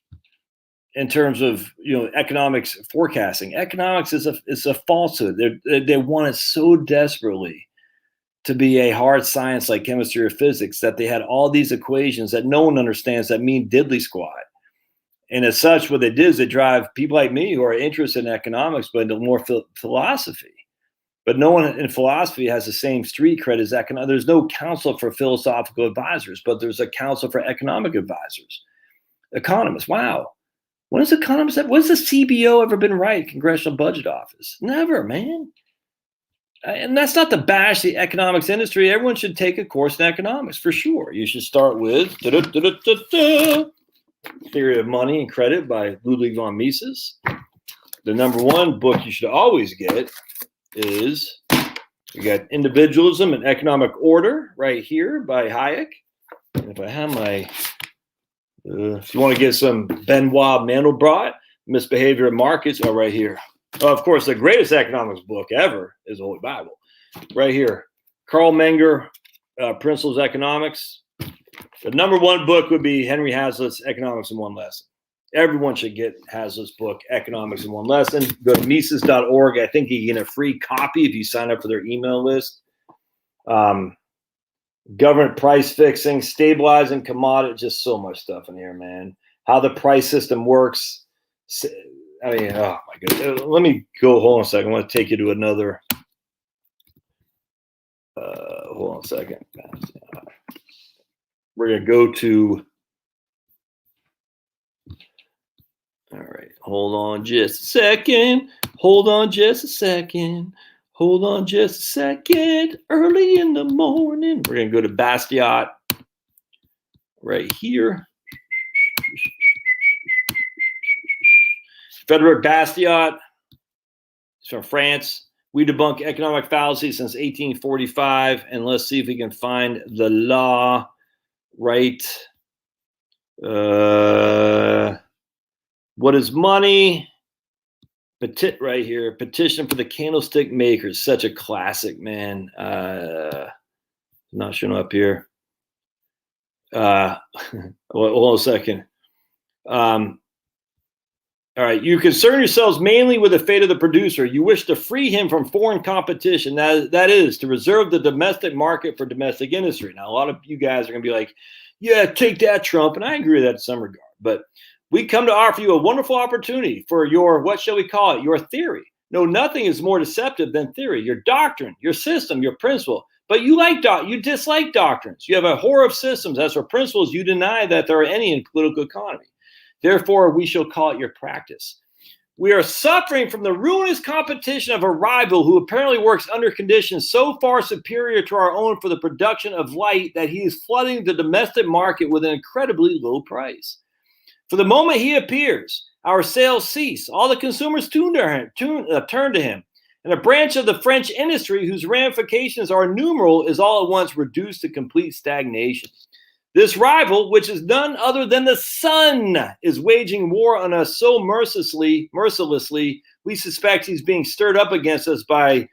in terms of economics forecasting. Economics is a falsehood. They want it so desperately to be a hard science like chemistry or physics that they had all these equations that no one understands that mean diddly squat. And as such, what they did is they drive people like me who are interested in economics, but into more philosophy. But no one in philosophy has the same street cred as economics. There's no council for philosophical advisors, but there's a council for economic advisors. Economists, wow. When has economists, when's the CBO ever been right? Congressional Budget Office? Never, man. And that's not to bash the economics industry. Everyone should take a course in economics, for sure. You should start with Theory of Money and Credit by Ludwig von Mises. The number one book you should always get is, you got Individualism and Economic Order right here by Hayek. And if I have my, if you want to get some Benoit Mandelbrot, Misbehavior of Markets, oh, right here. Oh, of course, the greatest economics book ever is the Holy Bible. Right here. Carl Menger, Principles of Economics. The number one book would be Henry Hazlitt's Economics in One Lesson. Everyone should get Hazlitt's book, Economics in One Lesson. Go to Mises.org. I think you get a free copy if you sign up for their email list. Government price fixing, stabilizing commodity, just so much stuff in here, man. How the price system works. I mean, oh my goodness. Let me go, hold on a second. I want to take you to another. Hold on a second. We're going to go to, all right, hold on just a second. Hold on just a second. Hold on just a second. Early in the morning. We're going to go to Bastiat right here. Frederic Bastiat is from France. We debunk economic fallacy since 1845. And let's see if we can find the law right. What is money? Right here. Petition for the Candlestick Makers. Such a classic, man. Not showing up here. Hold on a second. All right. You concern yourselves mainly with the fate of the producer. You wish to free him from foreign competition. That is to reserve the domestic market for domestic industry. Now, a lot of you guys are going to be like, yeah, take that, Trump. And I agree with that in some regard. But we come to offer you a wonderful opportunity for your, what shall we call it, your theory. No, nothing is more deceptive than theory. Your doctrine, your system, your principle. But you dislike doctrines. You have a horror of systems. As for principles, you deny that there are any in political economy. Therefore, we shall call it your practice. We are suffering from the ruinous competition of a rival who apparently works under conditions so far superior to our own for the production of light that he is flooding the domestic market with an incredibly low price. For the moment he appears, our sales cease. All the consumers turn to him. And a branch of the French industry whose ramifications are innumerable is all at once reduced to complete stagnation. This rival, which is none other than the sun, is waging war on us so mercilessly, we suspect he's being stirred up against us by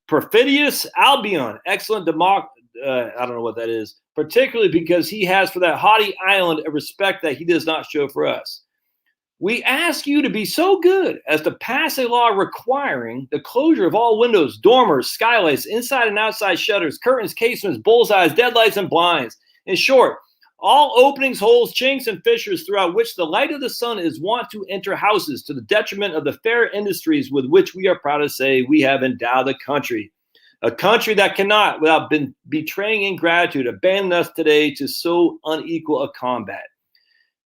perfidious Albion, excellent I don't know what that is, particularly because he has for that haughty island a respect that he does not show for us. We ask you to be so good as to pass a law requiring the closure of all windows, dormers, skylights, inside and outside shutters, curtains, casements, bullseyes, deadlights, and blinds. In short, all openings, holes, chinks, and fissures throughout which the light of the sun is wont to enter houses to the detriment of the fair industries with which we are proud to say we have endowed the country. A country that cannot, without betraying ingratitude, abandon us today to so unequal a combat.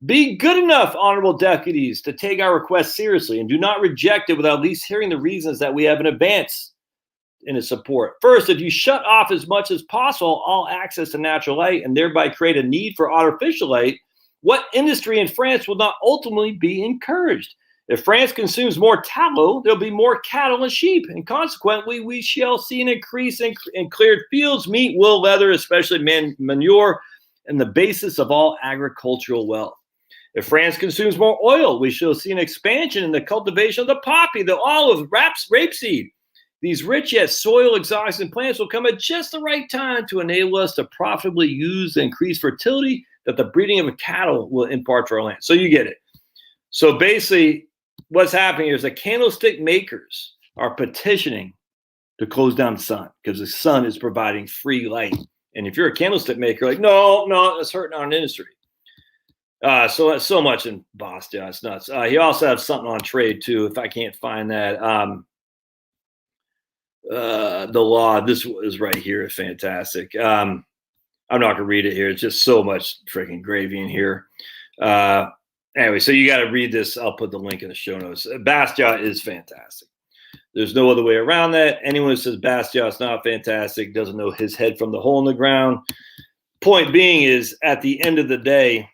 Be good enough, honorable deputies, to take our request seriously and do not reject it without at least hearing the reasons that we have in advance in its support. First, if you shut off as much as possible all access to natural light and thereby create a need for artificial light, what industry in France will not ultimately be encouraged? If France consumes more tallow, there'll be more cattle and sheep, and consequently, we shall see an increase in cleared fields, meat, wool, leather, especially manure, and the basis of all agricultural wealth. If France consumes more oil, we shall see an expansion in the cultivation of the poppy, the olive, rapeseed. These rich yet soil-exhausting plants will come at just the right time to enable us to profitably use the increased fertility that the breeding of cattle will impart to our land. So you get it. So basically, what's happening here is the candlestick makers are petitioning to close down the sun because the sun is providing free light. And if you're a candlestick maker, like, no, that's hurting our industry. So that's so much in Boston. It's nuts. He also has something on trade, too, if I can't find that. The law. This is right here. Is fantastic. I'm not gonna read it here. It's just so much freaking gravy in here. Anyway, so you got to read this. I'll put the link in the show notes. Bastia is fantastic. There's no other way around that. Anyone who says Bastia is not fantastic doesn't know his head from the hole in the ground. Point being is, at the end of the day,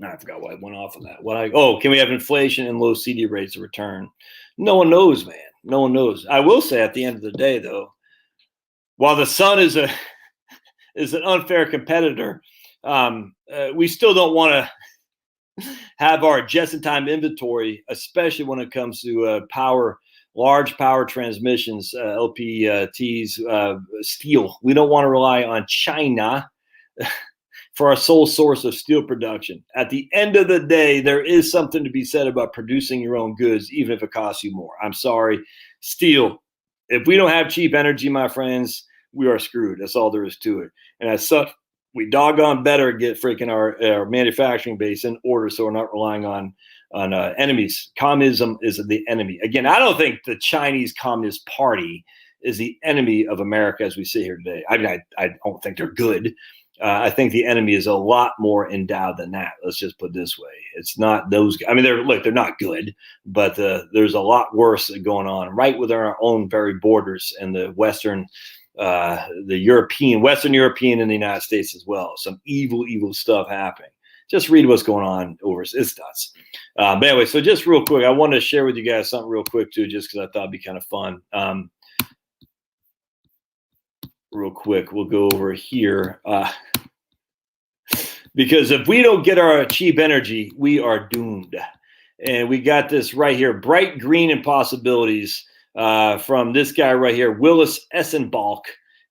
I forgot why I went off on that. Can we have inflation and low CD rates of return? No one knows, man. No one knows. I will say, at the end of the day, though, while the sun is an unfair competitor, we still don't want to have our just-in-time inventory, especially when it comes to large power transmissions, LPTs, steel. We don't want to rely on China for our sole source of steel production. At the end of the day, there is something to be said about producing your own goods, even if it costs you more. I'm sorry, steel. If we don't have cheap energy, my friends, we are screwed. That's all there is to it. And as such, we doggone better get freaking our manufacturing base in order, so we're not relying on enemies. Communism is the enemy. Again, I don't think the Chinese Communist Party is the enemy of America as we sit here today. I don't think they're good. I think the enemy is a lot more endowed than that. Let's just put it this way. It's not those guys. I mean, they're not good, but there's a lot worse going on right within our own very borders in the Western European and the United States as well. Some evil stuff happening. Just read what's going on over. It's nuts. But anyway, so just real quick, I wanted to share with you guys something real quick too, just because I thought it'd be kind of fun. Real quick, we'll go over here. Because if we don't get our cheap energy, we are doomed. And we got this right here, bright green impossibilities. From this guy right here, Willis Essenbalk.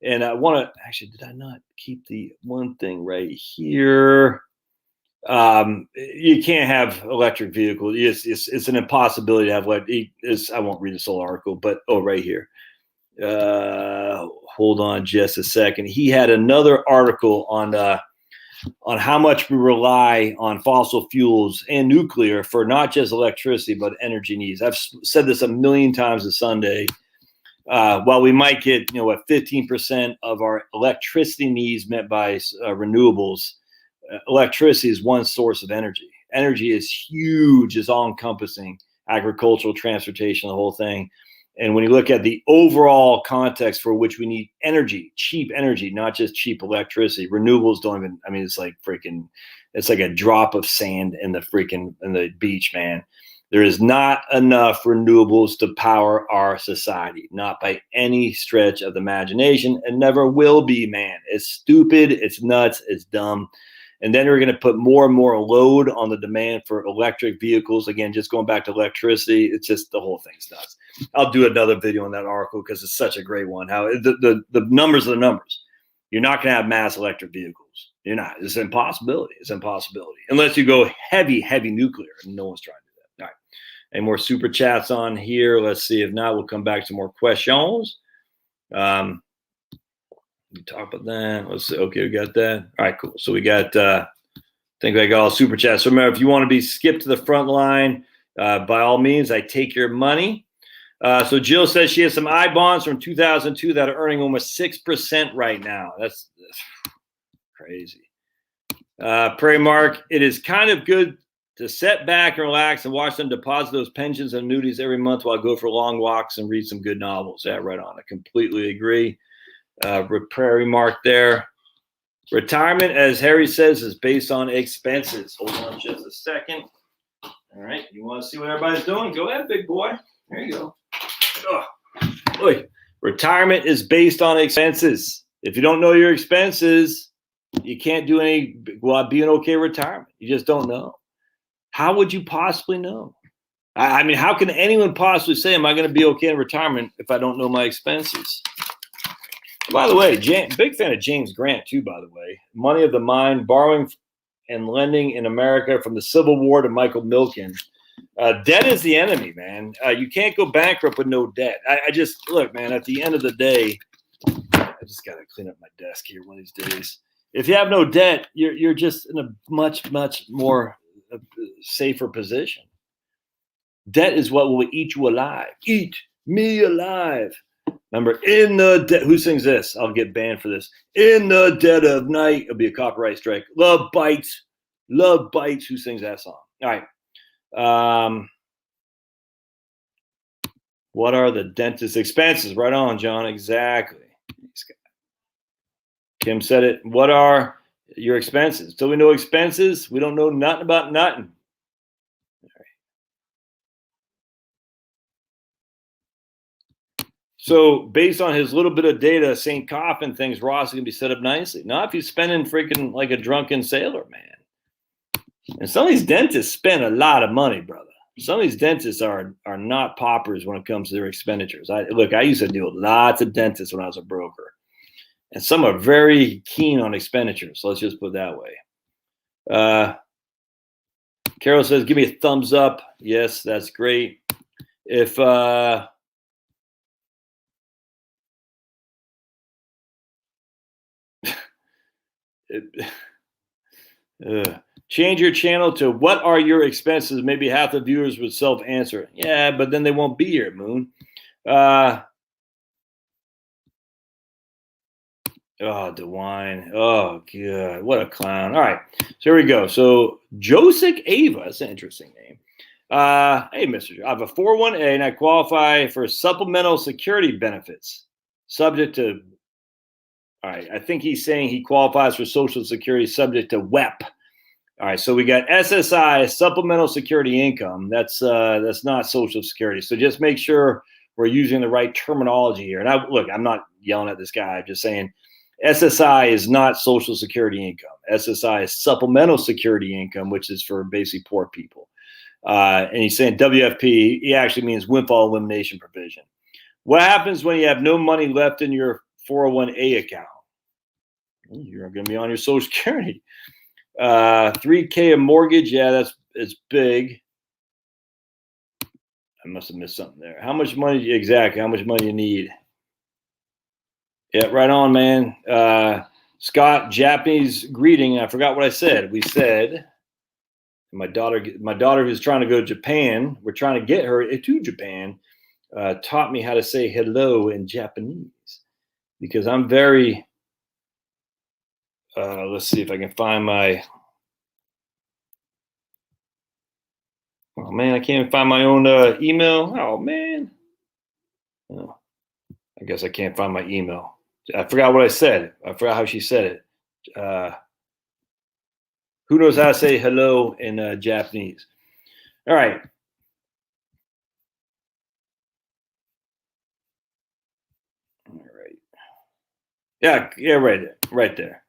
And I want to actually, did I not keep the one thing right here? You can't have electric vehicles. It's an impossibility to have I won't read this whole article, but right here. Hold on just a second. He had another article on how much we rely on fossil fuels and nuclear for not just electricity, but energy needs. I've said this a million times a Sunday. While we might get, 15% of our electricity needs met by renewables, electricity is one source of energy. Energy is huge, is all-encompassing, agricultural, transportation, the whole thing. And when you look at the overall context for which we need energy, cheap energy, not just cheap electricity, renewables don't even, it's like a drop of sand in the beach, man. There is not enough renewables to power our society, not by any stretch of the imagination, and never will be, man. It's stupid, it's nuts, it's dumb. And then we're going to put more and more load on the demand for electric vehicles. Again, just going back to electricity, it's just the whole thing's nuts. I'll do another video on that article because it's such a great one. How the numbers are the numbers. You're not going to have mass electric vehicles. You're not. It's an impossibility. It's an impossibility. Unless you go heavy nuclear, and no one's trying to do that. All right. Any more super chats on here? Let's see. If not, we'll come back to more questions. We talk about that. Let's see. Okay, we got that. All right, cool. So we got, I think I got all super chats. So remember, if you want to be skipped to the front line, by all means, I take your money. So Jill says she has some I bonds from 2002 that are earning almost 6% right now. That's crazy. Prairie Mark, it is kind of good to sit back and relax and watch them deposit those pensions and annuities every month while I go for long walks and read some good novels. Yeah, right on. I completely agree. Prairie Mark there. Retirement, as Harry says, is based on expenses. Hold on just a second. All right. You want to see what everybody's doing? Go ahead, big boy. There you go. Look, retirement is based on expenses. If you don't know your expenses, you can't do be an okay retirement. You just don't know. How would you possibly know? I mean, how can anyone possibly say, am I going to be okay in retirement if I don't know my expenses? By the way, big fan of James Grant, too, by the way. Money of the Mind, Borrowing and Lending in America from the Civil War to Michael Milken. Debt is the enemy, man. You can't go bankrupt with no debt. I just, look, man, at the end of the day, I just got to clean up my desk here one of these days. If you have no debt, you're just in a much, much more safer position. Debt is what will eat you alive. Eat Me alive. Remember, who sings this? I'll get banned for this. In the dead of night. It'll be a copyright strike. Love bites. Love bites. Who sings that song? All right. What are the dentist expenses? Right on, John. Exactly. Kim said it. What are your expenses? Till we know expenses, we don't know nothing about nothing. So based on his little bit of data, St. Coffin thinks Ross is going to be set up nicely. Not if he's spending freaking like a drunken sailor, man. And some of these dentists spend a lot of money, brother. Some of these dentists are not paupers when it comes to their expenditures. I used to deal with lots of dentists when I was a broker. And some are very keen on expenditures. So let's just put it that way. Carol says, give me a thumbs up. Yes, that's great. If change your channel to what are your expenses? Maybe half the viewers would self-answer. Yeah, but then they won't be here, Moon. Oh, DeWine. Oh, God. What a clown. All right. So here we go. So Josic Ava. That's an interesting name. Hey, Mr. I have a 401A and I qualify for supplemental security benefits subject to. All right. I think he's saying he qualifies for Social Security subject to WEP. All right. So we got SSI, supplemental security income. That's not Social Security. So just make sure we're using the right terminology here. And I'm not yelling at this guy. I'm just saying SSI is not Social Security income. SSI is supplemental security income, which is for basically poor people. And he's saying WFP, he actually means windfall elimination provision. What happens when you have no money left in your 401A account? You're going to be on your Social Security. $3K a mortgage. Yeah, it's big. I must have missed something there. How much money exactly? How much money you need? Yeah, right on, man. Scott, Japanese greeting. I forgot what I said. We said my daughter who's trying to go to Japan. We're trying to get her to Japan. Taught me how to say hello in Japanese because I'm very. Let's see if I can find my. Oh man, I can't even find my own email. Oh man. Oh, I guess I can't find my email. I forgot what I said. I forgot how she said it. Who knows how to say hello in Japanese? All right. All right. Yeah, right there.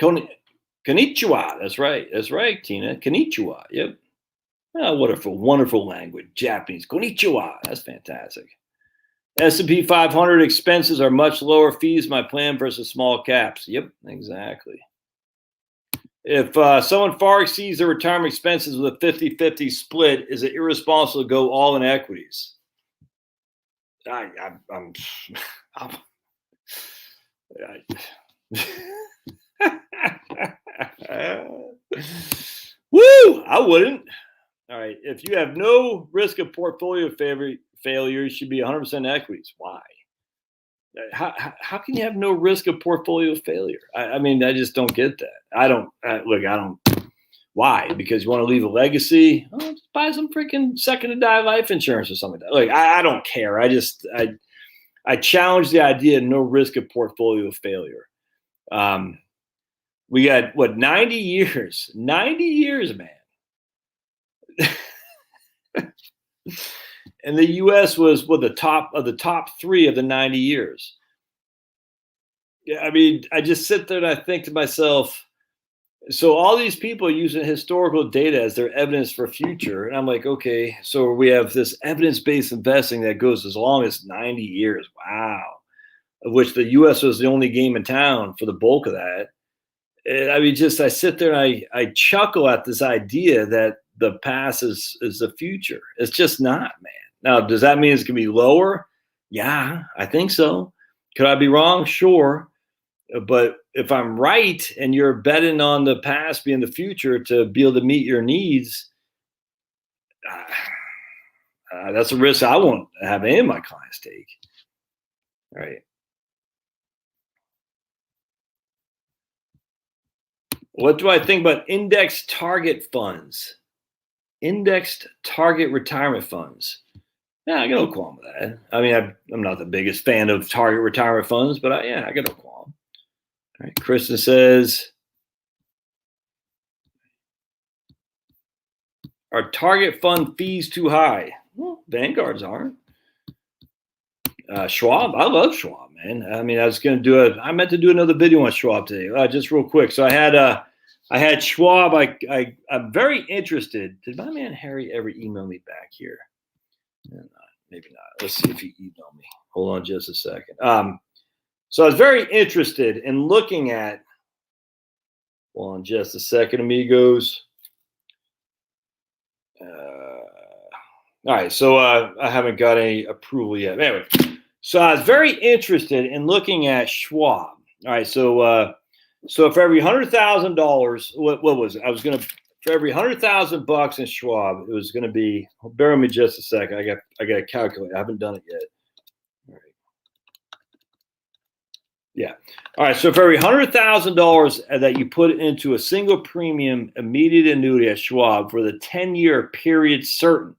Konnichiwa. That's right, Tina. Konnichiwa. Yep. Oh, what a wonderful language. Japanese. Konnichiwa. That's fantastic. S&P 500 expenses are much lower fees my plan versus small caps. Yep, exactly. If someone far exceeds their retirement expenses with a 50-50 split, is it irresponsible to go all in equities? I'm Woo! I wouldn't. All right. If you have no risk of portfolio failure, you should be 100% equities. Why? How can you have no risk of portfolio failure? I mean, I just don't get that. I don't. Why? Because you want to leave a legacy? Oh, just buy some freaking second to die life insurance or something like that. Like, I don't care. I challenge the idea of no risk of portfolio failure. We got 90 years? 90 years, man. And the U.S. was the top 3 of the 90 years. Yeah, I mean, I just sit there and I think to myself, so all these people are using historical data as their evidence for future. And I'm like, okay, so we have this evidence-based investing that goes as long as 90 years. Wow. Of which the U.S. was the only game in town for the bulk of that. And I mean, I sit there and I chuckle at this idea that the past is the future. It's just not, man. Now, does that mean it's going to be lower? Yeah, I think so. Could I be wrong? Sure. But if I'm right and you're betting on the past being the future to be able to meet your needs, That's a risk I won't have any of my clients take. All right. What do I think about indexed target funds? Indexed target retirement funds. Yeah, I got no qualm with that. I mean, I'm not the biggest fan of target retirement funds, but I got no qualm. All right. Kristen says, are target fund fees too high? Well, Vanguard's aren't. Schwab, I love Schwab, man. I mean, I meant to do another video on Schwab today, just real quick. So I had Schwab. I'm very interested. Did my man Harry ever email me back here? Maybe not. Let's see if he emailed me. Hold on just a second. So I was very interested in looking at, hold on just a second, amigos. All right, so I haven't got any approval yet. Anyway, so I was very interested in looking at Schwab. All right, so for every $100,000, what was it? For every $100,000 in Schwab, it was gonna be. Bear with me just a second. I got to calculate. I haven't done it yet. All right. Yeah. All right. So for every $100,000 that you put into a single premium immediate annuity at Schwab for the 10-year period certain,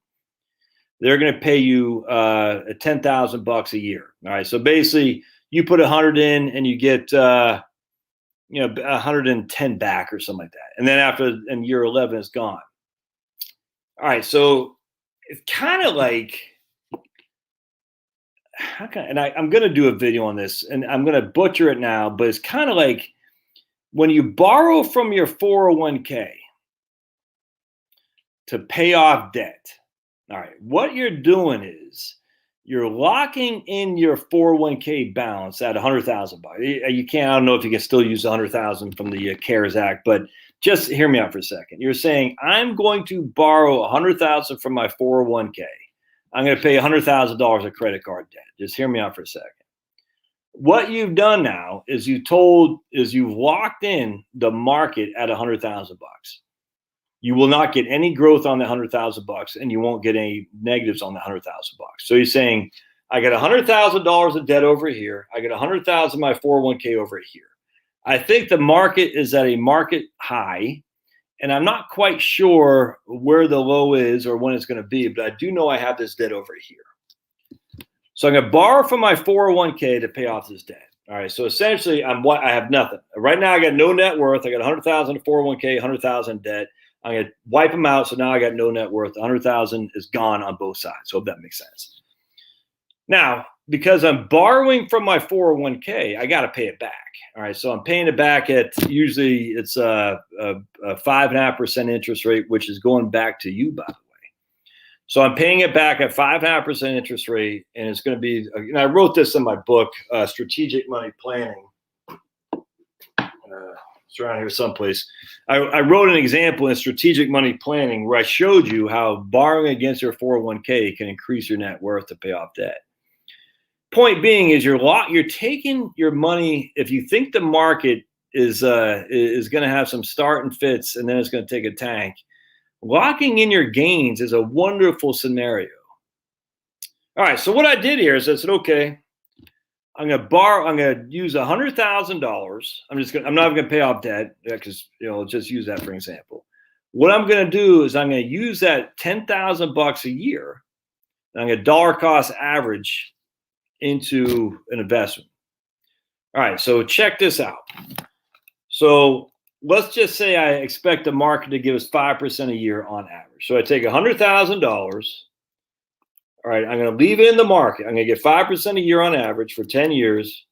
they're going to pay you $10,000 a year. All right. So basically, you put 100 in and you get 110 back or something like that, and then in year 11 it's gone. All right. So it's kind of like. I'm going to do a video on this, and I'm going to butcher it now, but it's kind of like when you borrow from your 401k to pay off debt. All right, what you're doing is you're locking in your 401k balance at $100,000. You can't. I don't know if you can still use $100,000 from the CARES Act, but just hear me out for a second. You're saying I'm going to borrow $100,000 from my 401k. I'm going to pay $100,000 of credit card debt. Just hear me out for a second. What you've done now is you've locked in the market at $100,000. You will not get any growth on the $100,000, and you won't get any negatives on the $100,000. So you're saying, I got $100,000 of debt over here. I got $100,000 of my 401k over here. I think the market is at a market high. And I'm not quite sure where the low is or when it's going to be, but I do know I have this debt over here. So I'm going to borrow from my 401k to pay off this debt. All right. So essentially, I have nothing. Right now, I got no net worth. I got $100,000 in 401k, $100,000 debt. I'm going to wipe them out. So now I got no net worth. $100,000 is gone on both sides. Hope that makes sense. Now, because I'm borrowing from my 401k, I got to pay it back. All right. So I'm paying it back at usually it's a 5.5% interest rate, which is going back to you, by the way. So I'm paying it back at 5.5% interest rate. And it's going to be, and I wrote this in my book, Strategic Money Planning. It's around here someplace. I wrote an example in Strategic Money Planning where I showed you how borrowing against your 401k can increase your net worth to pay off debt. Point being is you're taking your money. If you think the market is going to have some start and fits and then it's going to take a tank, locking in your gains is a wonderful scenario. All right. So what I did here is I said, okay, I'm going to use $100,000. I'm not going to pay off debt because, just use that for example. What I'm going to do is I'm going to use that $10,000 a year. And I'm going to dollar cost average into an investment. All right, so check this out. So let's just say I expect the market to give us 5% a year on average. So I take $100,000. All right, I'm going to leave it in the market. I'm going to get 5% a year on average for 10 years.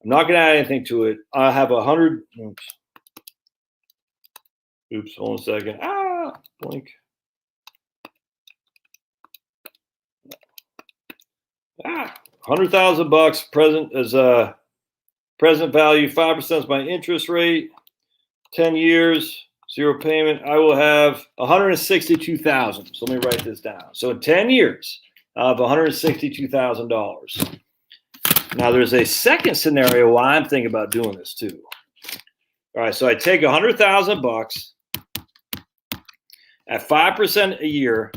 I'm not going to add anything to it. I have 100. Oops, hold on a second. Blink. $100,000 present as a present value. 5% is my interest rate. 10 years, zero payment. I will have $162,000. So let me write this down. So in 10 years, I have $162,000. Now there's a second scenario why I'm thinking about doing this too. All right, so I take $100,000 at 5% a year.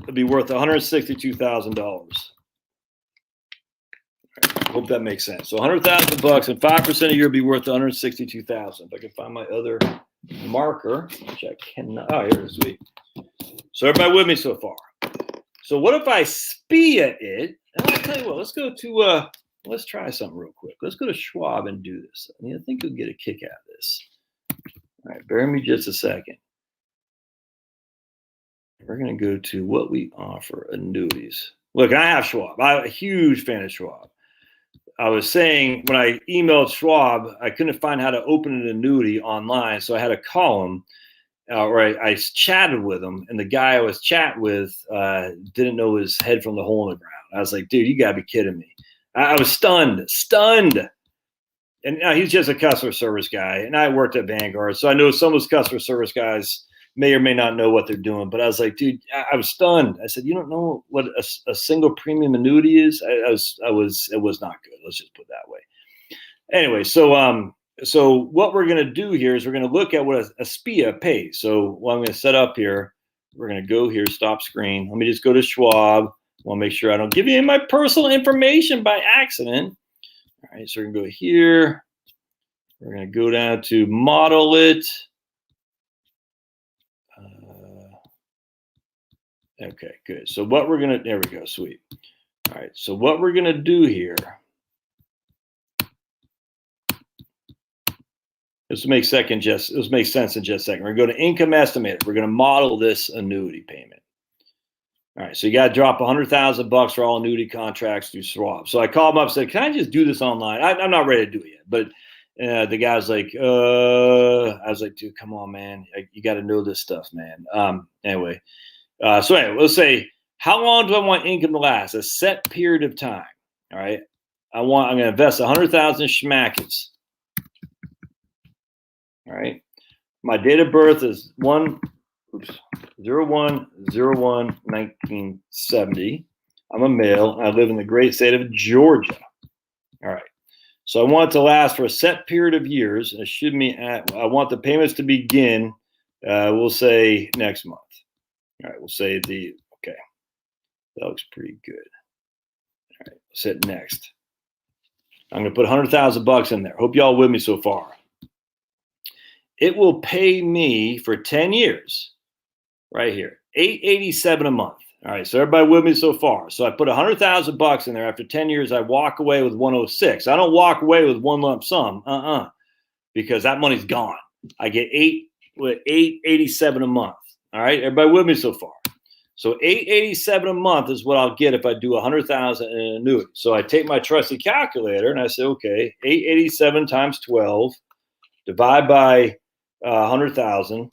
it'd be worth $162,000. Hope that makes sense. So $100,000 and 5% a year would be worth $162,000. If I can find my other marker, which I cannot. Oh, here it is. Sweet. So everybody with me so far? So what if I SPIA it? And I'll tell you what. Let's go to. Let's try something real quick. Let's go to Schwab and do this. I mean, I think you'll get a kick out of this. All right, bear with me just a second. We're going to go to what we offer, annuities. Look, I have Schwab. I'm a huge fan of Schwab. I was saying when I emailed Schwab, I couldn't find how to open an annuity online, so I had to call him, or I chatted with him, and the guy I was chatting with didn't know his head from the hole in the ground. I was like, dude, you got to be kidding me. I was stunned. And he's just a customer service guy, and I worked at Vanguard, so I know some of those customer service guys may or may not know what they're doing. But I was like, dude, I was stunned. I said, you don't know what a single premium annuity is? It was not good. Let's just put it that way. Anyway, so what we're going to do here is we're going to look at what a SPIA pays. So what I'm going to set up here, we're going to go here, stop screen. Let me just go to Schwab. I want to make sure I don't give you any of my personal information by accident. All right, so we're going to go here. We're going to go down to model it. Okay, good. So what we're going to, there we go, sweet. All right, so what we're going to do here, this will make sense in just a second. We're going to income estimate. We're going to model this annuity payment. All right, so you got to drop $100,000 for all annuity contracts through Schwab. So I called him up and said, can I just do this online? I'm not ready to do it yet, but the guy's like, I was like, dude, come on, man. You got to know this stuff, man. Anyway, let's say, how long do I want income to last? A set period of time. All right. I'm going to invest 100,000 schmackets. All right. My date of birth is 01/01/1970. I'm a male. I live in the great state of Georgia. All right. So I want it to last for a set period of years. It should mean I want the payments to begin, we'll say next month. All right. We'll say okay. That looks pretty good. All right. Let's hit next. I'm going to put $100,000 in there. Hope y'all with me so far. It will pay me for 10 years. Right here, $887 a month. All right, so everybody with me so far. So I put $100,000 in there. After 10 years, I walk away with 106. I don't walk away with one lump sum, because that money's gone. I get $887 a month. All right, everybody with me so far. So $887 a month is what I'll get if I do $100,000 in an annuity. So I take my trusty calculator and I say, okay, $887 times 12, divide by 100,000.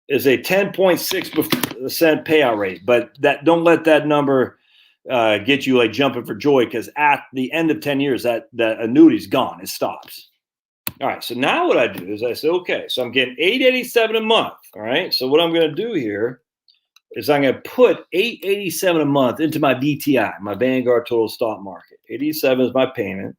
Is a 10.6% payout rate, but don't let that number get you like jumping for joy, because at the end of 10 years, that annuity's gone. It stops. All right. So now what I do is I say, okay, so I'm getting $887 a month. All right. So what I'm going to do here is I'm going to put $887 a month into my VTI, my Vanguard Total Stock Market. 87 is my payment.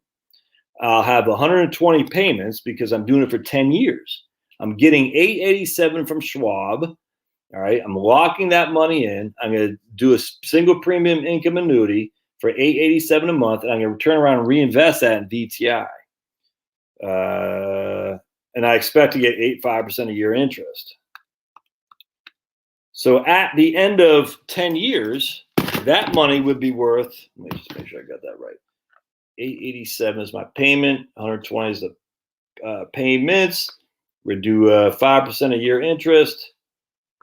I'll have 120 payments because I'm doing it for 10 years. I'm getting $887 from Schwab. All right. I'm locking that money in. I'm going to do a single premium income annuity for $887 a month. And I'm going to turn around and reinvest that in VTI. And I expect to get 8.5% a year interest. So at the end of 10 years, that money would be worth, let me just make sure I got that right. 887 is my payment. 120 is the payments. We do 5% a year interest,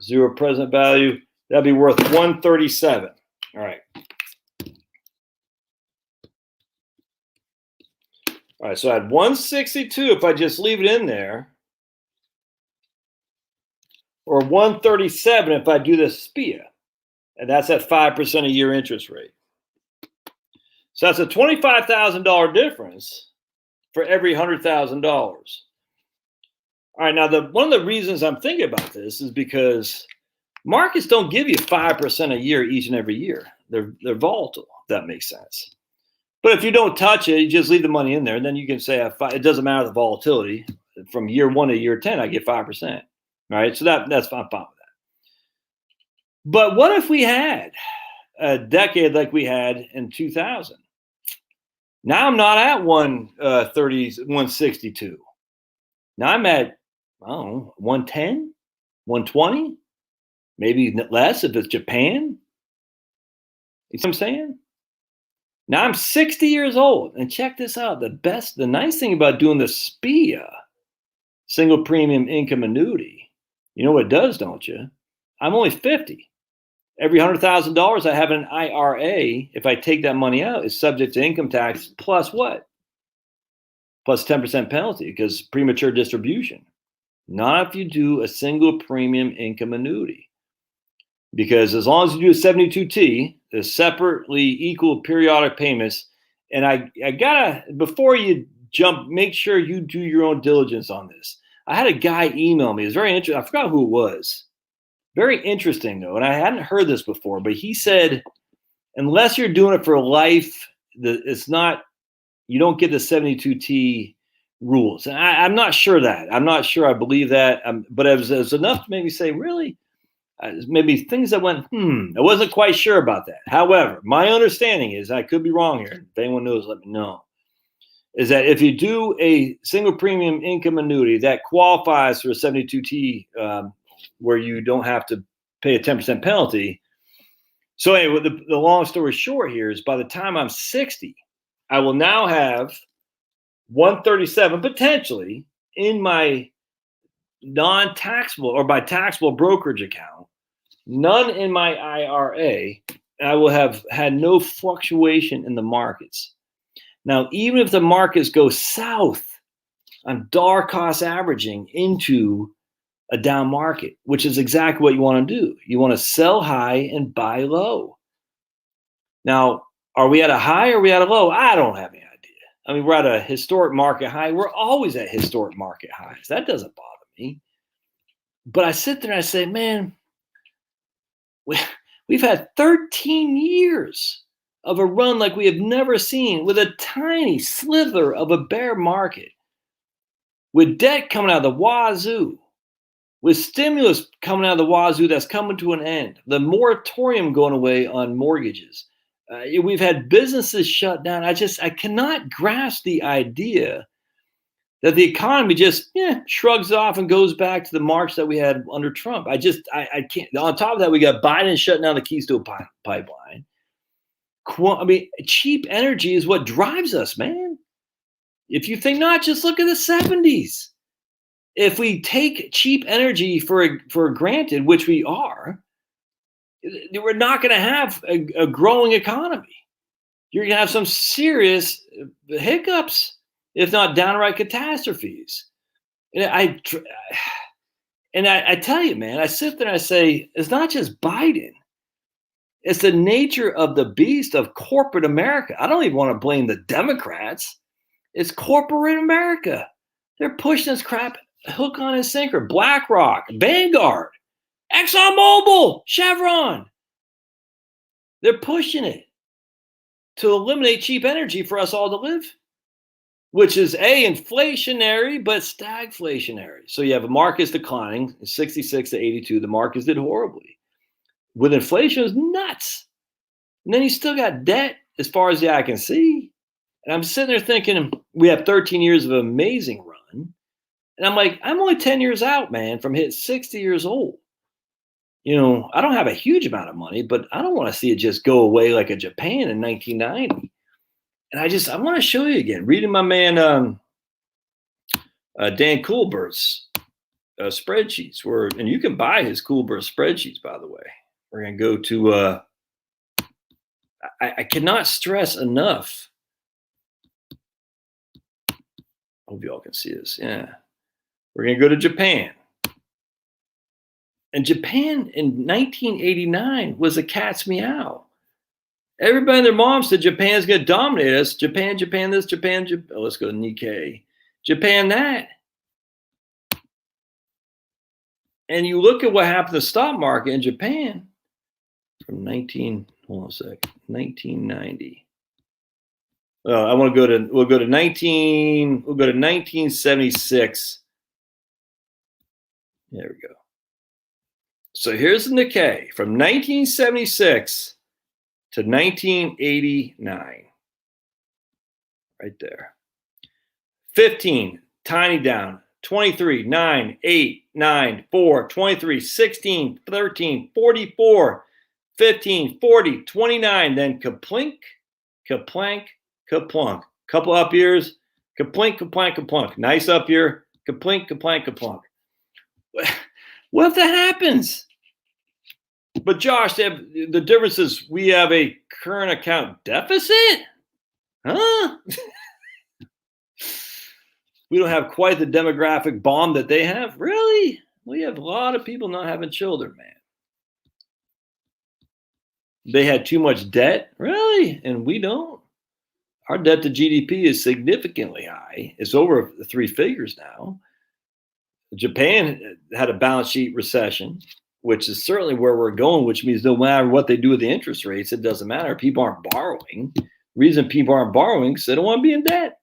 0 present value. That'd be worth 137. All right. All right. So I had 162 if I just leave it in there, or 137 if I do the SPIA, and that's at 5% a year interest rate. So that's a $25,000 difference for every $100,000. All right, now one of the reasons I'm thinking about this is because markets don't give you 5% a year each and every year. They're volatile, if that makes sense. But if you don't touch it, you just leave the money in there, and then you can say it doesn't matter the volatility. From year 1 to year 10, I get 5%. All right, so that's I'm fine with that. But what if we had a decade like we had in 2000? Now I'm not at 162. Now I'm at, I don't know, 110, 120, maybe less if it's Japan. You see what I'm saying? Now I'm 60 years old, and check this out. The nice thing about doing the SPIA, single premium income annuity, you know what it does, don't you? I'm only 50. Every $100,000 I have in an IRA, if I take that money out, is subject to income tax plus what? Plus 10% penalty because premature distribution. Not if you do a single premium income annuity. Because as long as you do a 72T, the separately equal periodic payments, and I gotta, before you jump, make sure you do your own diligence on this. I had a guy email me. It was very interesting. I forgot who it was. Very interesting, though, and I hadn't heard this before, but he said, unless you're doing it for life, it's not, you don't get the 72T rules. And I'm not sure that. I'm not sure I believe that, but it was enough to make me say, really? Maybe things that went, I wasn't quite sure about that. However, my understanding is, I could be wrong here, if anyone knows, let me know, is that if you do a single premium income annuity that qualifies for a 72T, where you don't have to pay a 10% penalty. So anyway, the long story short here is by the time I'm 60, I will now have 137 potentially in my non-taxable or my taxable brokerage account, none in my IRA, and I will have had no fluctuation in the markets. Now, even if the markets go south, I'm dollar cost averaging into a down market, which is exactly what you want to do. You want to sell high and buy low. Now, are we at a high or are we at a low? I don't have any idea. I mean, we're at a historic market high. We're always at historic market highs. That doesn't bother me. But I sit there and I say, man, we've had 13 years of a run like we have never seen, with a tiny slither of a bear market, with debt coming out of the wazoo, with stimulus coming out of the wazoo that's coming to an end, the moratorium going away on mortgages. We've had businesses shut down. I cannot grasp the idea that the economy just shrugs off and goes back to the march that we had under Trump. I can't. On top of that, we got Biden shutting down the Keystone Pipeline. I mean, cheap energy is what drives us, man. If you think not, just look at the 70s. If we take cheap energy for granted, which we are, we're not going to have a growing economy. You're going to have some serious hiccups, if not downright catastrophes. And I tell you, man, I sit there and I say, it's not just Biden. It's the nature of the beast of corporate America. I don't even want to blame the Democrats. It's corporate America. They're pushing this crap hook on his sinker. BlackRock, Vanguard, ExxonMobil, Chevron. They're pushing it to eliminate cheap energy for us all to live, which is inflationary, but stagflationary. So you have a markets declining, 66 to 82. The markets did horribly. With inflation, it's nuts. And then you still got debt as far as the eye can see. And I'm sitting there thinking, we have 13 years of amazing run. And I'm like, I'm only 10 years out, man, from hitting 60 years old. You know, I don't have a huge amount of money, but I don't want to see it just go away like a Japan in 1990. And I want to show you again, reading my man Dan Coolbert's spreadsheets, and you can buy his Coolbert spreadsheets, by the way. We're going to go to, I cannot stress enough. I hope you all can see this. Yeah. We're going to go to Japan. And Japan in 1989 was a cat's meow. Everybody and their mom said Japan's going to dominate us. Japan this, Japan. Oh, let's go to Nikkei. Japan that. And you look at what happened to the stock market in Japan from 1990. We'll go to 1976. There we go. So here's the Nikkei from 1976 to 1989. Right there. 15, tiny down. 23, 9, 8, 9, 4, 23, 16, 13, 44, 15, 40, 29. Then kaplink, kaplank, kaplunk. Couple up years. Kaplink, kaplank, kaplunk. Nice up year. Kaplink, kaplank, kaplunk. What if that happens? But Josh, the difference is we have a current account deficit? Huh? We don't have quite the demographic bomb that they have? Really? We have a lot of people not having children, man. They had too much debt? Really? And we don't? Our debt to GDP is significantly high. It's over 3 figures now. Japan had a balance sheet recession, which is certainly where we're going, which means no matter what they do with the interest rates, it doesn't matter. People aren't borrowing. The reason people aren't borrowing is they don't want to be in debt.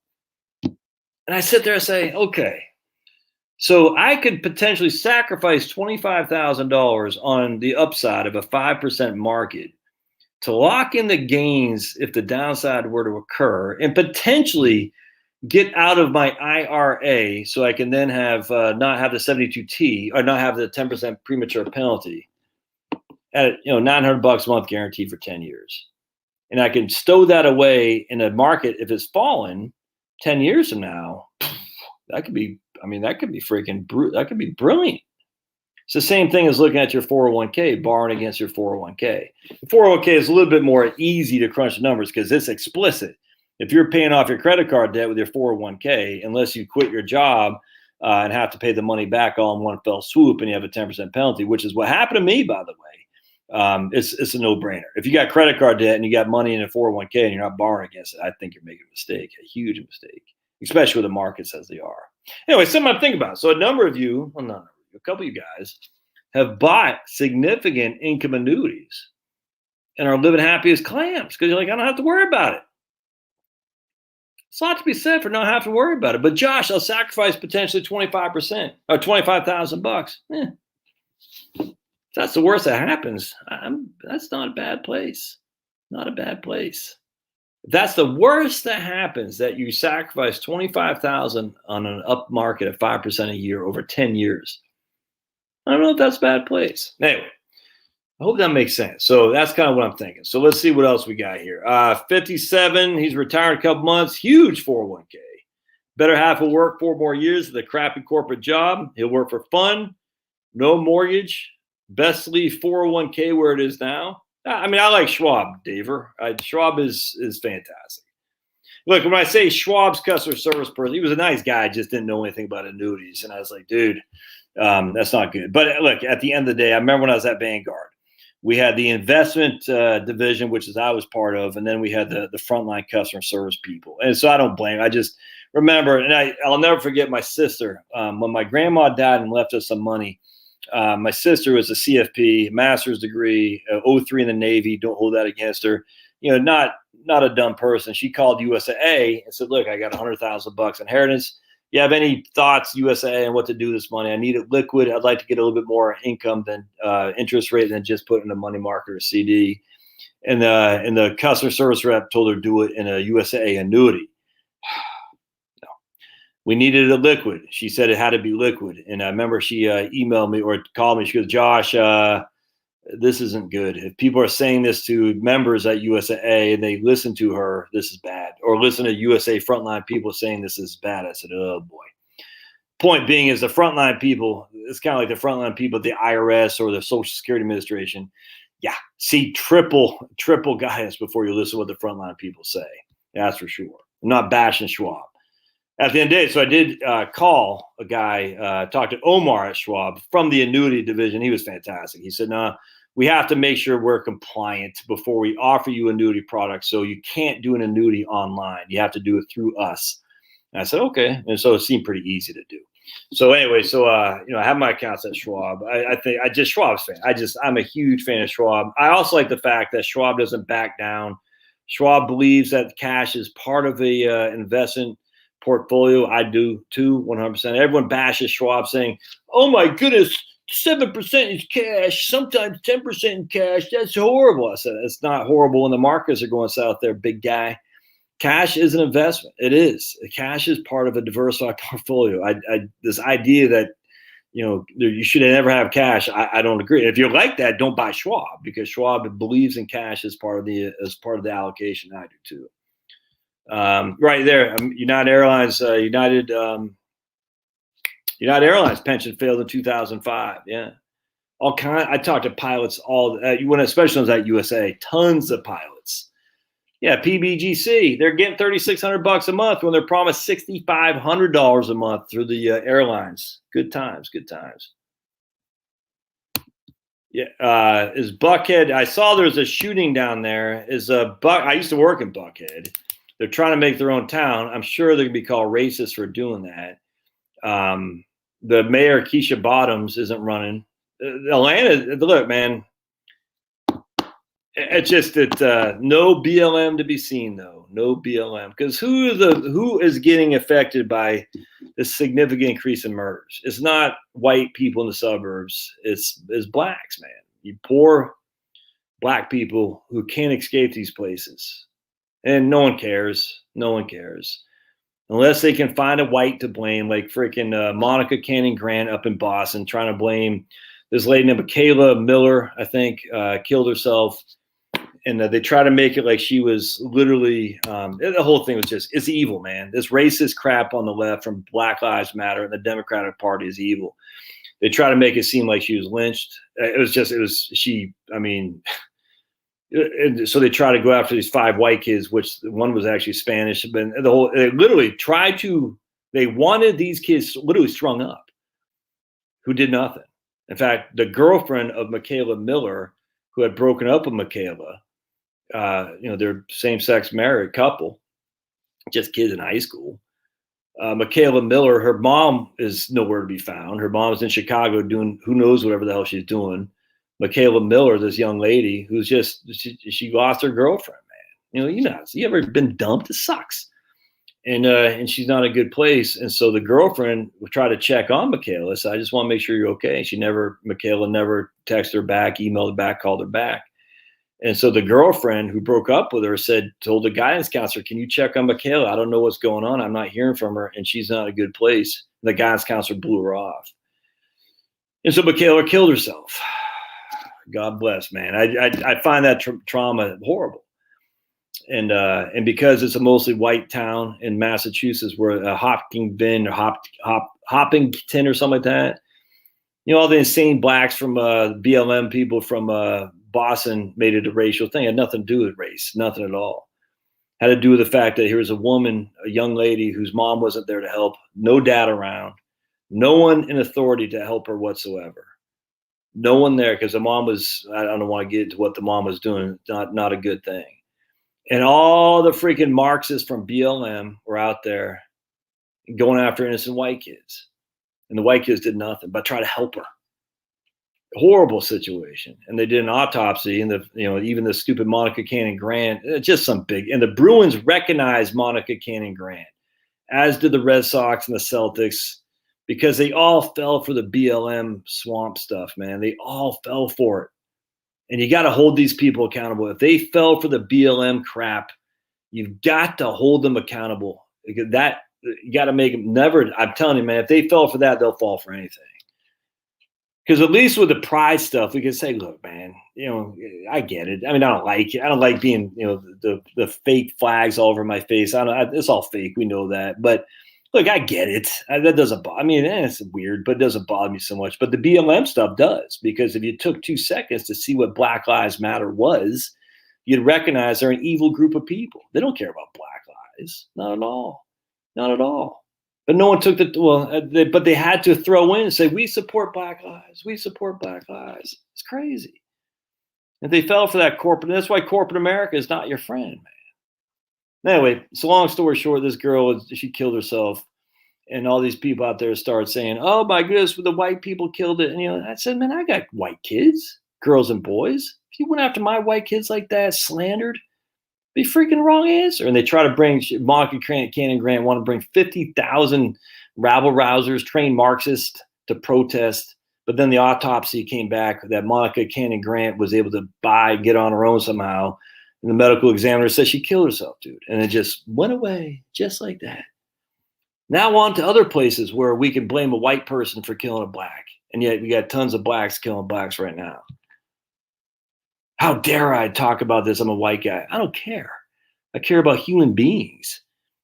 And I sit there and say, okay, so I could potentially sacrifice $25,000 on the upside of a 5% market to lock in the gains if the downside were to occur and potentially get out of my IRA so I can then have not have the 72T or not have the 10% premature penalty at $900 a month guaranteed for 10 years. And I can stow that away in a market if it's fallen 10 years from now. That could be freaking that could be brilliant. It's the same thing as looking at your 401k, borrowing against your 401k. The 401k is a little bit more easy to crunch the numbers because it's explicit. If you're paying off your credit card debt with your 401k, unless you quit your job and have to pay the money back all in one fell swoop and you have a 10% penalty, which is what happened to me, by the way, it's a no-brainer. If you got credit card debt and you got money in a 401k and you're not borrowing against it, I think you're making a mistake, a huge mistake, especially with the markets as they are. Anyway, something to think about. So a number of you, well, not a couple of you guys, have bought significant income annuities and are living happy as clams because you're like, I don't have to worry about it. It's a lot to be said for not having to worry about it. But Josh, I'll sacrifice potentially 25% or $25,000. If that's the worst that happens, that's not a bad place. Not a bad place. If that's the worst that happens, that you sacrifice $25,000 on an up market at 5% a year over 10 years. I don't know if that's a bad place. Anyway, I hope that makes sense. So that's kind of what I'm thinking. So let's see what else we got here. 57, he's retired a couple months, huge 401k. Better half will work 4 more years with a crappy corporate job. He'll work for fun, no mortgage. Best to leave 401k where it is now. I mean, I like Schwab, Daver. Schwab is fantastic. Look, when I say Schwab's customer service person, he was a nice guy, just didn't know anything about annuities. And I was like, dude, that's not good. But look, at the end of the day, I remember when I was at Vanguard, we had the investment division, which is I was part of, and then we had the frontline customer service people. And so I don't blame. I just remember, and I'll never forget my sister. When my grandma died and left us some money, my sister was a CFP, master's degree, 03 in the Navy. Don't hold that against her. Not a dumb person. She called USAA and said, look, I got $100,000 inheritance. You have any thoughts, USAA, on what to do with this money? I need it liquid. I'd like to get a little bit more income than interest rate than just put in a money market or CD. And the customer service rep told her do it in a USAA annuity. No, we needed it liquid. She said it had to be liquid. And I remember she emailed me or called me. She goes, Josh, this isn't good. If people are saying this to members at USAA and they listen to her, this is bad. Or listen to USA frontline people saying this is bad. I said, oh boy. Point being is the frontline people, it's kind of like the frontline people at the IRS or the Social Security Administration. Yeah, see triple guidance before you listen to what the frontline people say. That's for sure. I'm not bashing Schwab. At the end of the day, so I did call a guy, talk to Omar at Schwab from the annuity division. He was fantastic. He said, no, we have to make sure we're compliant before we offer you annuity products. So you can't do an annuity online. You have to do it through us. And I said, okay. And so it seemed pretty easy to do. So anyway, I have my accounts at Schwab. Schwab's fan. I'm a huge fan of Schwab. I also like the fact that Schwab doesn't back down. Schwab believes that cash is part of the investment portfolio. I do too, 100%. Everyone bashes Schwab saying, oh my goodness, 7% is cash, sometimes 10% in cash. That's horrible. I said, it's not horrible when the markets are going south there, big guy. Cash is an investment. It is. Cash is part of a diversified portfolio. This idea that, you should never have cash, I don't agree. If you like that, don't buy Schwab, because Schwab believes in cash as part of the allocation. I do too. Right there, United Airlines, United Airlines pension failed in 2005. Yeah, all kind. I talked to pilots especially ones at USA, tons of pilots. Yeah, PBGC, they're getting $3,600 a month when they're promised $6,500 a month through the airlines. Good times, good times. Yeah, is Buckhead? I saw there's a shooting down there. I used to work in Buckhead. They're trying to make their own town. I'm sure they're gonna be called racist for doing that. The mayor, Keisha Bottoms, isn't running. Atlanta, look, man. It's just that no BLM to be seen, though. No BLM, because who is getting affected by this significant increase in murders? It's not white people in the suburbs. It's blacks, man. You poor black people who can't escape these places, and no one cares. No one cares unless they can find a white to blame, like freaking Monica Cannon Grant up in Boston, trying to blame this lady named Michaela Miller. I think killed herself. And they try to make it like she was literally, the whole thing was it's evil, man. This racist crap on the left from Black Lives Matter and the Democratic Party is evil. They try to make it seem like she was lynched. And so they try to go after these 5 white kids, which one was actually Spanish. But they wanted these kids literally strung up who did nothing. In fact, the girlfriend of Michaela Miller, who had broken up with Michaela, they're same-sex married couple, just kids in high school. Michaela Miller, her mom is nowhere to be found. Her mom's in Chicago doing who knows whatever the hell she's doing. Michaela Miller, this young lady who's she lost her girlfriend, man. You ever been dumped? It sucks. And she's not in a good place. And so the girlfriend would try to check on Michaela. So I just want to make sure you're okay. Michaela never texted her back, emailed her back, called her back. And so the girlfriend who broke up with her told the guidance counselor, can you check on Michaela? I don't know what's going on. I'm not hearing from her and she's not in a good place. The guidance counselor blew her off. And so Michaela killed herself. God bless, man. I find that trauma horrible. And because it's a mostly white town in Massachusetts, where Hopkinton or something like that, all the insane blacks from BLM people from Boston made it a racial thing. It had nothing to do with race, nothing at all. Had to do with the fact that here was a woman, a young lady whose mom wasn't there to help, no dad around, no one in authority to help her whatsoever. No one there, because the mom was, I don't want to get into what the mom was doing, not a good thing. And all the freaking Marxists from BLM were out there going after innocent white kids. And the white kids did nothing but try to help her. Horrible situation. And they did an autopsy, and even the stupid Monica Cannon Grant, just some big. And the Bruins recognized Monica Cannon Grant, as did the Red Sox and the Celtics, because they all fell for the BLM swamp stuff, man. They all fell for it. And you got to hold these people accountable. If they fell for the BLM crap, you've got to hold them accountable. Because you got to make them never. I'm telling you, man, if they fell for that, they'll fall for anything. Because at least with the pride stuff, we can say, look, man, I get it. I mean, I don't like it. I don't like being, the fake flags all over my face. It's all fake. We know that. But look, I get it. That doesn't bother. I mean, it's weird, but it doesn't bother me so much. But the BLM stuff does, because if you took 2 seconds to see what Black Lives Matter was, you'd recognize they're an evil group of people. They don't care about Black lives. Not at all. Not at all. But no one took but they had to throw in and say, we support Black lives. We support Black lives. It's crazy. And they fell for that corporate. That's why corporate America is not your friend, man. Anyway, so long story short, this girl, she killed herself. And all these people out there start saying, oh, my goodness, the white people killed it. And, I said, man, I got white kids, girls and boys. If you went after my white kids like that, slandered, be freaking wrong answer. And they try to bring Monica Cannon Grant, want to bring 50,000 rabble rousers, trained Marxists to protest But then the autopsy came back that Monica Cannon Grant was able to get on her own somehow. And the medical examiner said she killed herself, dude. And it just went away just like that. Now on to other places where we can blame a white person for killing a black. And yet we got tons of blacks killing blacks right now. How dare I talk about this? I'm a white guy. I don't care. I care about human beings.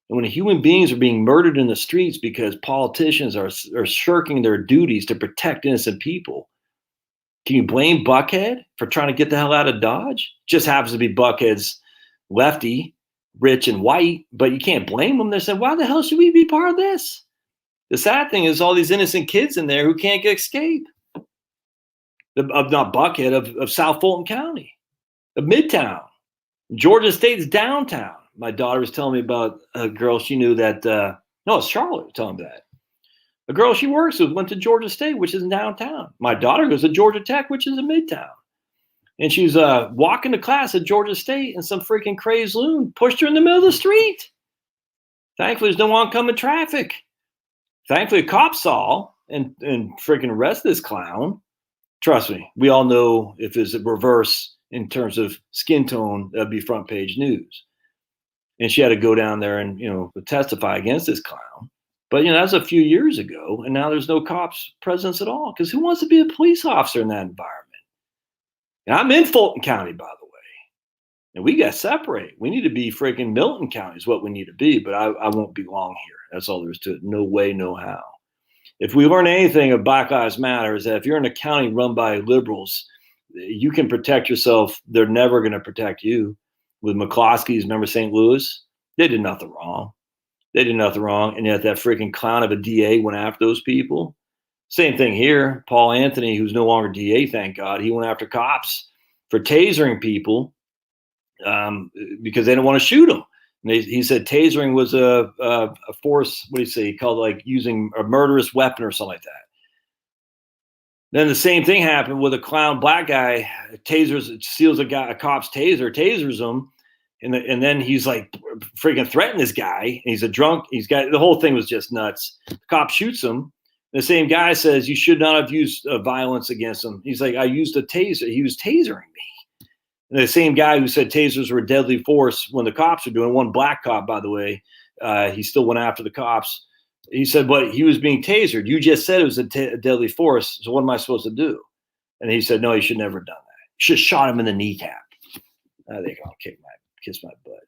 And when human beings are being murdered in the streets because politicians are shirking their duties to protect innocent people, can you blame Buckhead for trying to get the hell out of Dodge? Just happens to be Buckhead's lefty, rich and white, but you can't blame them. They said, why the hell should we be part of this? The sad thing is all these innocent kids in there who can't escape. Not Buckhead, of South Fulton County, of Midtown. Georgia State's downtown. My daughter was telling me about a girl she knew that, no, it's Charlotte was telling me that. A girl she works with went to Georgia State, which is in downtown. My daughter goes to Georgia Tech, which is in Midtown. And she was walking to class at Georgia State, and some freaking crazed loon pushed her in the middle of the street. Thankfully, there's no oncoming traffic. Thankfully, a cop saw and freaking arrested this clown. Trust me, we all know if it's a reverse in terms of skin tone, that'd be front page news. And she had to go down there and, testify against this clown. But, that was a few years ago, and now there's no cops presence at all. Because who wants to be a police officer in that environment? And I'm in Fulton County, by the way. And we got to separate. We need to be freaking Milton County is what we need to be. But I won't be long here. That's all there is to it. No way, no how. If we learn anything of Black Lives Matter is that if you're in a county run by liberals, you can protect yourself. They're never going to protect you. With McCloskey's, remember St. Louis? They did nothing wrong. They did nothing wrong. And yet that freaking clown of a DA went after those people. Same thing here. Paul Anthony, who's no longer DA, thank God, he went after cops for tasering people because they didn't want to shoot them. And he said tasering was a force, what do you say? He called it like using a murderous weapon or something like that. Then the same thing happened with a clown black guy, steals a cop's tasers him. And then he's like freaking threatening this guy. And he's a drunk. The whole thing was just nuts. The cop shoots him. The same guy says, you should not have used violence against him. He's like, I used a taser. He was tasering me. And the same guy who said tasers were a deadly force when the cops were doing, one black cop, by the way, he still went after the cops. He said, but he was being tasered. You just said it was a deadly force. So what am I supposed to do? And he said, no, you should never have done that. You should have shot him in the kneecap. I think I'll kiss my butt.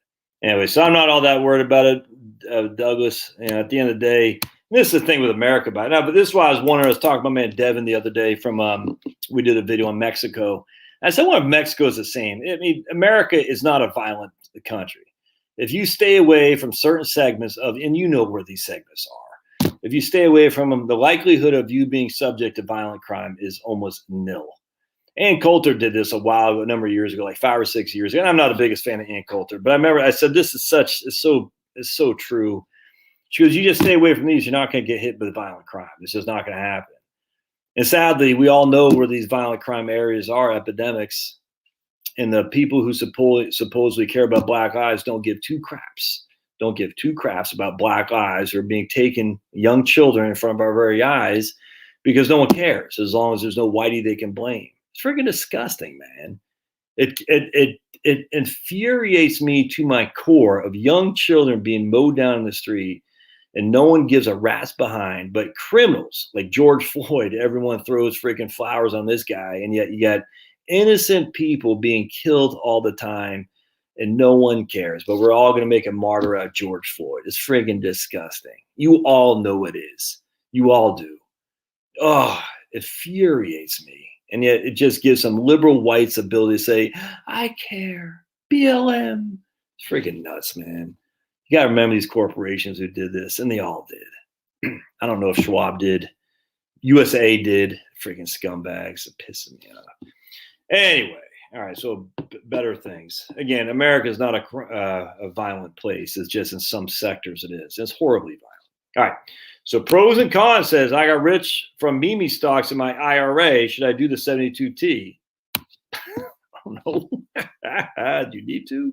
Anyway, so I'm not all that worried about it, Douglas. At the end of the day, this is the thing with America about it. Now, but this is why I was wondering. I was talking to my man Devin the other day from we did a video on Mexico. I said, well, Mexico is the same. I mean, America is not a violent country. If you stay away from certain segments and you know where these segments are, if you stay away from them, the likelihood of you being subject to violent crime is almost nil. Ann Coulter did this a number of years ago, like 5 or 6 years ago. And I'm not the biggest fan of Ann Coulter, but I remember I said, it's so true. She goes, you just stay away from these. You're not going to get hit with violent crime. It's just not going to happen. And sadly, we all know where these violent crime areas are, epidemics. And the people who supposedly care about black lives don't give two craps. Don't give two craps about black lives or being taken, young children in front of our very eyes, because no one cares as long as there's no whitey they can blame. It's freaking disgusting, man. It infuriates me to my core of young children being mowed down in the street and no one gives a rat's behind, but criminals like George Floyd, everyone throws freaking flowers on this guy. And yet you got innocent people being killed all the time and no one cares, but we're all going to make a martyr out of George Floyd. It's friggin' disgusting. You all know it is. You all do. Oh, it infuriates me. And yet it just gives some liberal whites ability to say, I care, BLM. It's freaking nuts, man. You got to remember these corporations who did this, and they all did. I don't know if Schwab did. USA did. Freaking scumbags. It's pissing me off. Anyway, all right, so better things. Again, America is not a violent place. It's just in some sectors it is. It's horribly violent. All right. So pros and cons says, I got rich from Mimi stocks in my IRA. Should I do the 72T? I don't know. Do you need to?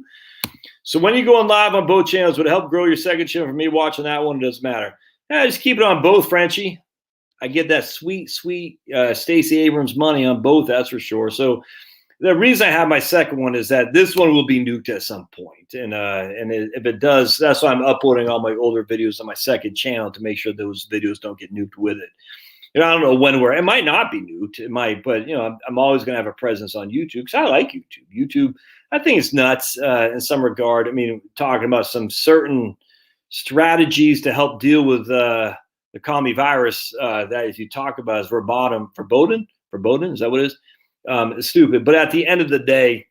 So when you go on live on both channels, would it help grow your second channel? For me watching that one, it doesn't matter. Yeah, just keep it on both, Frenchie. I get that sweet Stacey Abrams money on both, that's for sure. So the reason I have my second one is that this one will be nuked at some point. And if it does, that's why I'm uploading all my older videos on my second channel to make sure those videos don't get nuked with it. I don't know when it might not be nuked. It might, but I'm always going to have a presence on YouTube because I like YouTube. YouTube, I think it's nuts in some regard. I mean, talking about some certain strategies to help deal with the commie virus that if you talk about is verboten, is that what it is? It's stupid. But at the end of the day,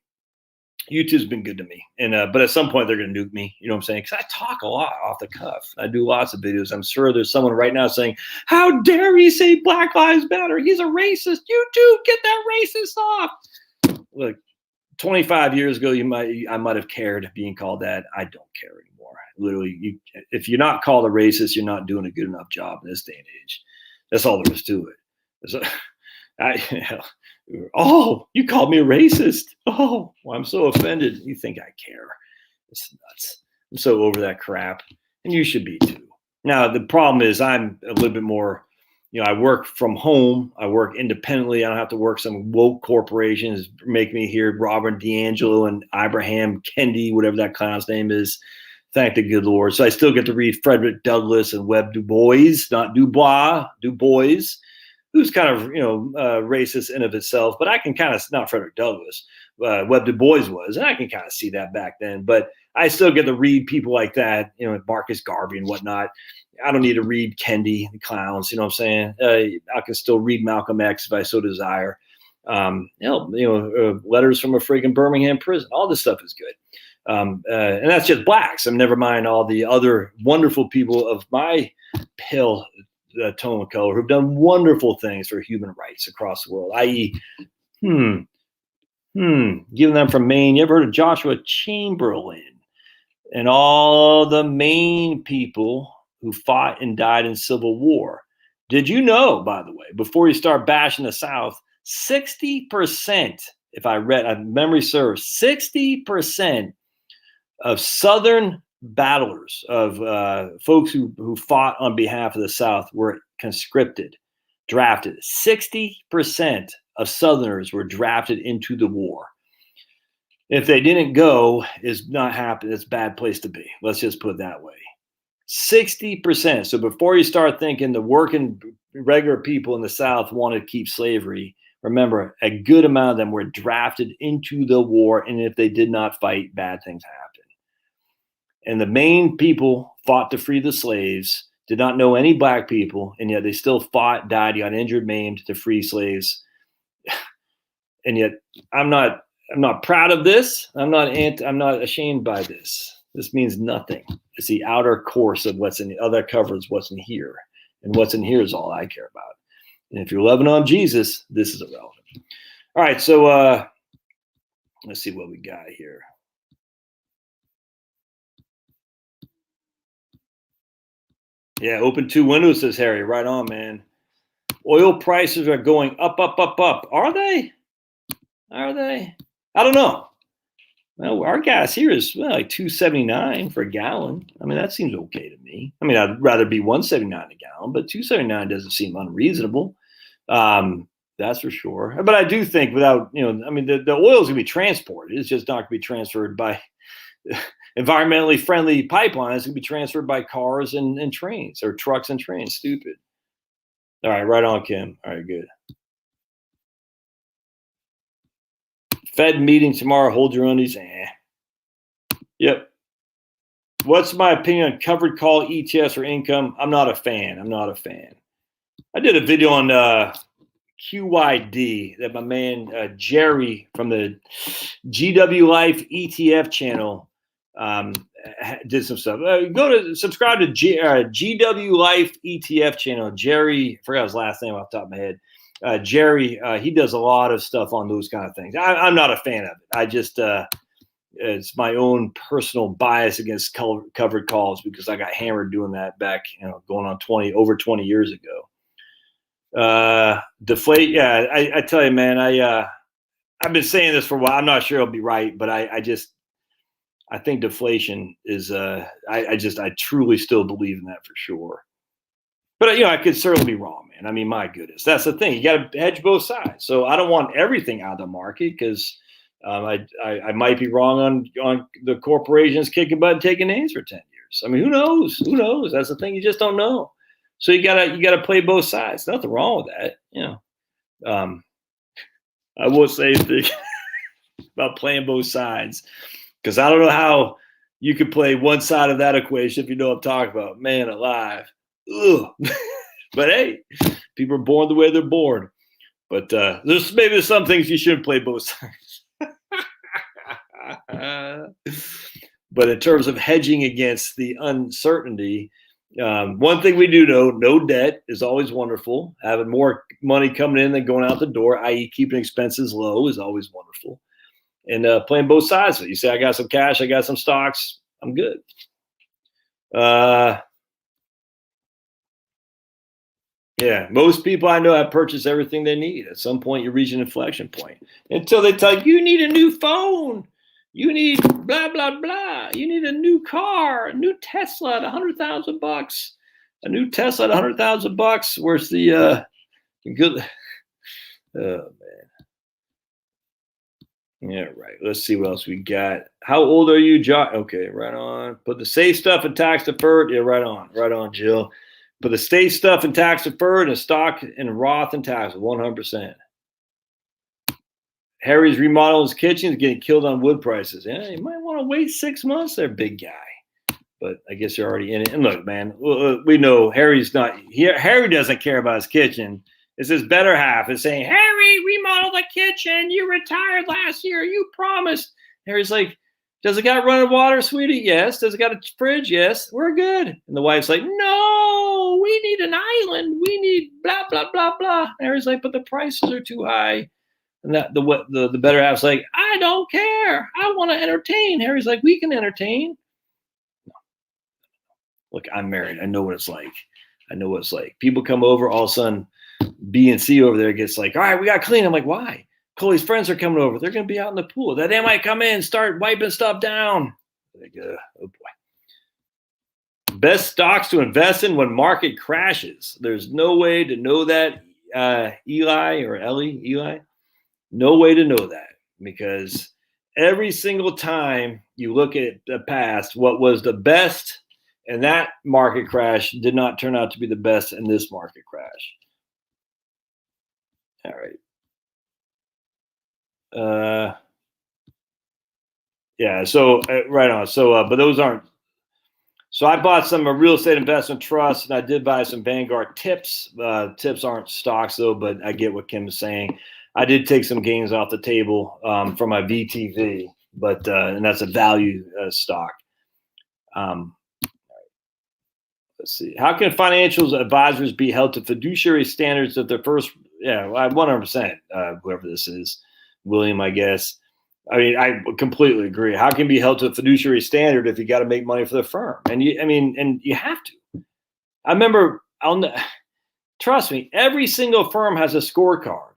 YouTube's been good to me. And but at some point they're going to nuke me. You know what I'm saying? Because I talk a lot off the cuff. I do lots of videos. I'm sure there's someone right now saying, how dare he say Black Lives Matter? He's a racist. YouTube, get that racist off. Look, 25 years ago, I might have cared being called that. I don't care anymore. Literally, if you're not called a racist, you're not doing a good enough job in this day and age. That's all there is to it. Oh, you called me a racist. Oh, well, I'm so offended. You think I care? It's nuts. I'm so over that crap, and you should be too. Now, the problem is I'm a little bit more, I work from home. I work independently. I don't have to work some woke corporations make me hear Robert D'Angelo and Abraham Kendi, whatever that clown's name is. Thank the good Lord. So I still get to read Frederick Douglass and Webb Du Bois, not Dubois, Du Bois, who's kind of, racist in of itself, but I can kind of, not Frederick Douglass, Webb Du Bois was, and I can kind of see that back then, but I still get to read people like that, Marcus Garvey and whatnot. I don't need to read Kendi, the clowns, you know what I'm saying? I can still read Malcolm X if I so desire. Letters from a freaking Birmingham prison, all this stuff is good. And that's just blacks. Never mind all the other wonderful people of my pale tone of color who've done wonderful things for human rights across the world, i.e., giving them from Maine. You ever heard of Joshua Chamberlain and all the Maine people who fought and died in Civil War? Did you know, by the way, before you start bashing the South, 60%, if memory serves, 60% of Southern battlers, of folks who fought on behalf of the South, were conscripted, drafted. 60% of Southerners were drafted into the war. If they didn't go, it's not happy. It's a bad place to be. Let's just put it that way. 60%. So before you start thinking the working regular people in the South wanted to keep slavery, remember, a good amount of them were drafted into the war, and if they did not fight, bad things happened. And the Maine people fought to free the slaves, did not know any black people, and yet they still fought, died, got injured, maimed to free slaves. And yet I'm not proud of this. I'm not ashamed by this. This means nothing. It's the outer course of what's in the other covers, what's in here. And what's in here is all I care about. And if you're loving on Jesus, this is irrelevant. All right, so let's see what we got here. Yeah, open two windows, says Harry. Right on, man. Oil prices are going up, up, up, up. Are they? Are they? I don't know. Well, our gas here is like $2.79 for a gallon. That seems okay to me. I'd rather be $1.79 a gallon, but $2.79 doesn't seem unreasonable. That's for sure. But I do think without, the oil is going to be transported. It's just not going to be transferred by environmentally friendly pipelines. It's going to be transferred by cars and trains, or trucks and trains. Stupid. All right, right on, Kim. All right, good. Fed meeting tomorrow. Hold your undies. Yep. What's my opinion on covered call ETFs or income? I'm not a fan. I did a video on QYD that my man Jerry from the GW Life ETF channel did some stuff. Go to subscribe to GW Life ETF channel. Jerry, I forgot his last name off the top of my head. Jerry, he does a lot of stuff on those kind of things. I'm not a fan of it. I just, it's my own personal bias against covered calls because I got hammered doing that back, going on over 20 years ago. Deflate. Yeah, I tell you, man, I've been saying this for a while. I'm not sure it'll be right, but I think deflation is, I truly still believe in that for sure. But I could certainly be wrong, man. I mean, my goodness, that's the thing. You got to hedge both sides. So I don't want everything out of the market because I might be wrong on the corporations kicking butt and taking names for 10 years. I mean, who knows? Who knows? That's the thing. You just don't know. So you gotta play both sides. Nothing wrong with that. I will say anything about playing both sides because I don't know how you could play one side of that equation if you know what I'm talking about. Man alive. Ugh. But hey, people are born the way they're born. But there's some things you shouldn't play both sides. But in terms of hedging against the uncertainty, one thing we do know, no debt is always wonderful. Having more money coming in than going out the door, i.e. keeping expenses low, is always wonderful. And playing both sides of it. You say, I got some cash, I got some stocks, I'm good. Yeah, most people I know have purchased everything they need. At some point, you reach an inflection point until they tell you need a new phone. You need blah, blah, blah. You need a new car, a new Tesla at $100,000. A new Tesla at $100,000. Where's the good? Oh, man. Yeah, right. Let's see what else we got. How old are you, John? Okay, right on. Put the safe stuff in tax deferred. Yeah, right on. Right on, Jill. Put the state stuff in tax deferred and stock and Roth and tax 100%. Harry's remodeling his kitchen is getting killed on wood prices. Yeah, you might want to wait 6 months there, big guy. But I guess you're already in it. And look, man, we know Harry's not here. Harry doesn't care about his kitchen. It's his better half is saying, Harry, remodel the kitchen. You retired last year. You promised. Harry's like, does it got running water, sweetie? Yes. Does it got a fridge? Yes. We're good. And the wife's like, no, we need an island. We need blah, blah, blah, blah. And Harry's like, but the prices are too high. And that the better half's like, I don't care. I want to entertain. Harry's like, we can entertain. Look, I'm married. I know what it's like. I know what it's like. People come over, all of a sudden, B and C over there gets like, all right, we got to clean. I'm like, why? Chloe's friends are coming over. They're going to be out in the pool. Then they might come in and start wiping stuff down. Like, oh, boy. Best stocks to invest in when market crashes. There's no way to know that, Eli. No way to know that because every single time you look at the past, what was the best in that market crash did not turn out to be the best in this market crash. All right. Yeah, so right on. So, but those aren't. So I bought some real estate investment trusts, and I did buy some Vanguard tips. Tips aren't stocks though, but I get what Kim is saying. I did take some gains off the table from my VTV, but and that's a value stock. Let's see. How can financial advisors be held to fiduciary standards if their first? Yeah, 100%. Whoever this is, William, I guess. I mean, I completely agree. How can be held to a fiduciary standard if you got to make money for the firm? And you have to. I remember, trust me, every single firm has a scorecard.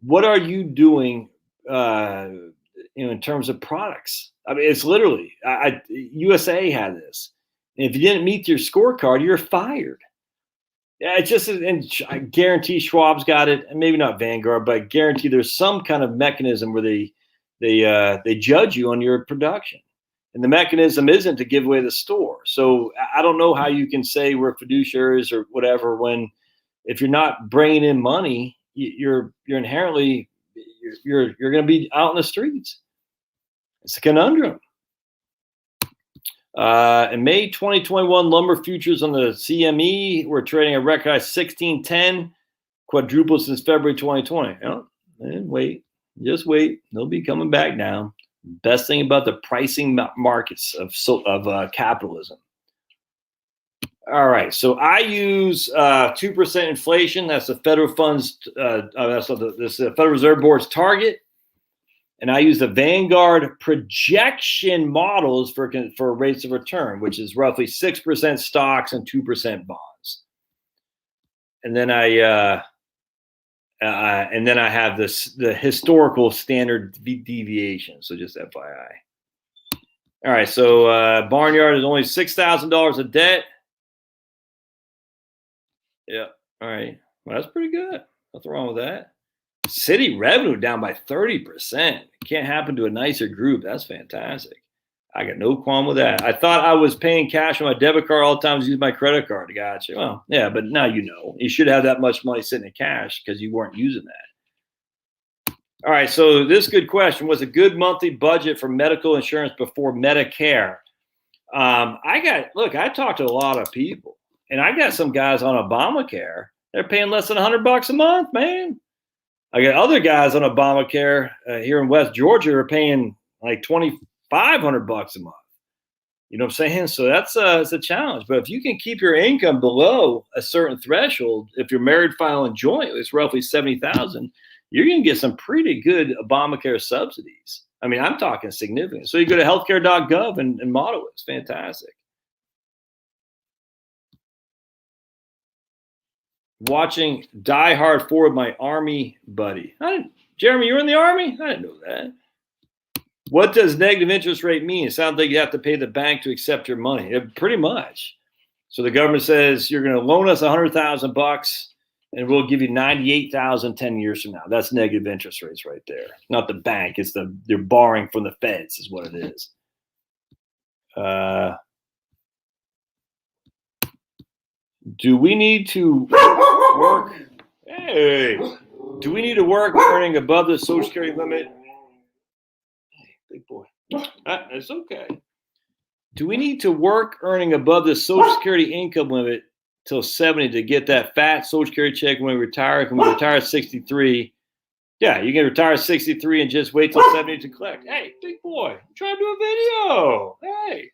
What are you doing, in terms of products? I mean, it's literally, USA had this. And if you didn't meet your scorecard, you're fired. Yeah, it's just, and I guarantee Schwab's got it, and maybe not Vanguard, but I guarantee there's some kind of mechanism where they judge you on your production, and the mechanism isn't to give away the store. So I don't know how you can say we're fiduciaries or whatever when if you're not bringing in money, you're inherently you're going to be out in the streets. It's a conundrum. In May 2021, lumber futures on the CME were trading a record 1610, quadrupled since February 2020. Wait, just wait. They'll be coming back down. Best thing about the pricing markets of capitalism. All right, so I use 2% inflation. That's the federal funds. That's the Federal Reserve Board's target. And I use the Vanguard projection models for rates of return, which is roughly 6% stocks and 2% bonds. And then I have the historical standard deviation. So just FYI. All right, so Barnyard is only $6,000 of debt. Yeah. All right. Well, that's pretty good. Nothing wrong with that. City revenue down by 30%. Can't happen to a nicer group. That's fantastic. I got no qualm with that. I thought I was paying cash on my debit card all the time to use my credit card. Gotcha. Well, yeah, but now you know. You should have that much money sitting in cash because you weren't using that. All right, so this good question. Was a good monthly budget for medical insurance before Medicare? I talked to a lot of people, and I got some guys on Obamacare. They're paying less than $100 a month, man. I got other guys on Obamacare here in West Georgia are paying like $2,500 a month. You know what I'm saying? So that's it's a challenge. But if you can keep your income below a certain threshold, if you're married, filing joint, it's roughly 70,000. You're going to get some pretty good Obamacare subsidies. I mean, I'm talking significant. So you go to healthcare.gov and model it. It's fantastic. Watching Die Hard 4 with my Army buddy. Jeremy, you're in the Army? I didn't know that. What does negative interest rate mean? It sounds like you have to pay the bank to accept your money. Pretty much. So the government says you're going to loan us $100,000 and we'll give you 98,000 10 years from now. That's negative interest rates right there. Not the bank. It's they're borrowing from the feds is what it is. Do we need to work? Hey, do we need to work earning above the Social Security limit? Hey, big boy. It's okay. Do we need to work earning above the Social Security income limit till 70 to get that fat Social Security check when we retire? Can we retire at 63? Yeah, you can retire at 63 and just wait till 70 to collect. Hey, big boy, I'm trying to do a video. Hey.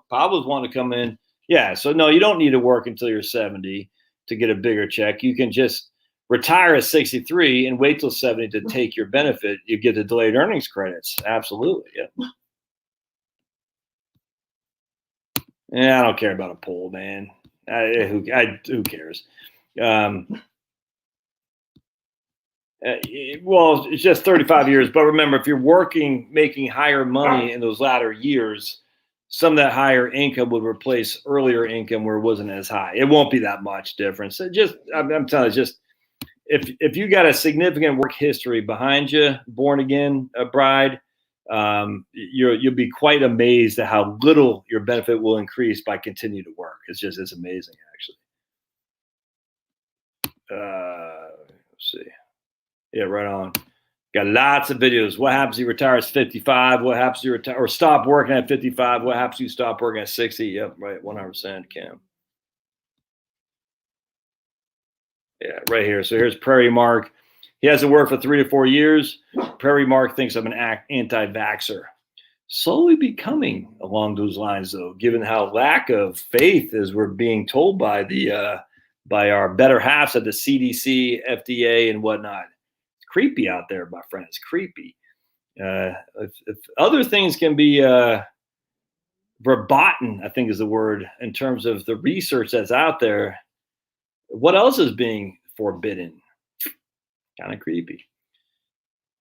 Pablo's wanting to come in. Yeah, so no, you don't need to work until you're 70 to get a bigger check. You can just retire at 63 and wait till 70 to take your benefit. You get the delayed earnings credits. Absolutely. Yeah. Yeah, I don't care about a poll, man. Who cares? Well, it's just 35 years. But remember, if you're working, making higher money in those latter years, some of that higher income would replace earlier income where it wasn't as high. It won't be that much difference. I'm telling you, just if you got a significant work history behind you, born again bride, you'll be quite amazed at how little your benefit will increase by continuing to work. It's amazing, actually. Let's see. Yeah, right on. Got lots of videos. What happens if you retire at 55? What happens if you retire or stop working at 55? What happens if you stop working at 60? Yep, right, 100%, Cam. Yeah, right here. So here's Prairie Mark. He hasn't worked for 3 to 4 years. Prairie Mark thinks I'm an anti-vaxxer. Slowly becoming along those lines, though, given how lack of faith as we're being told by by our better halves at the CDC, FDA, and whatnot. Creepy out there, my friend. It's creepy. If other things can be verboten, I think is the word, in terms of the research that's out there, what else is being forbidden? Kind of creepy.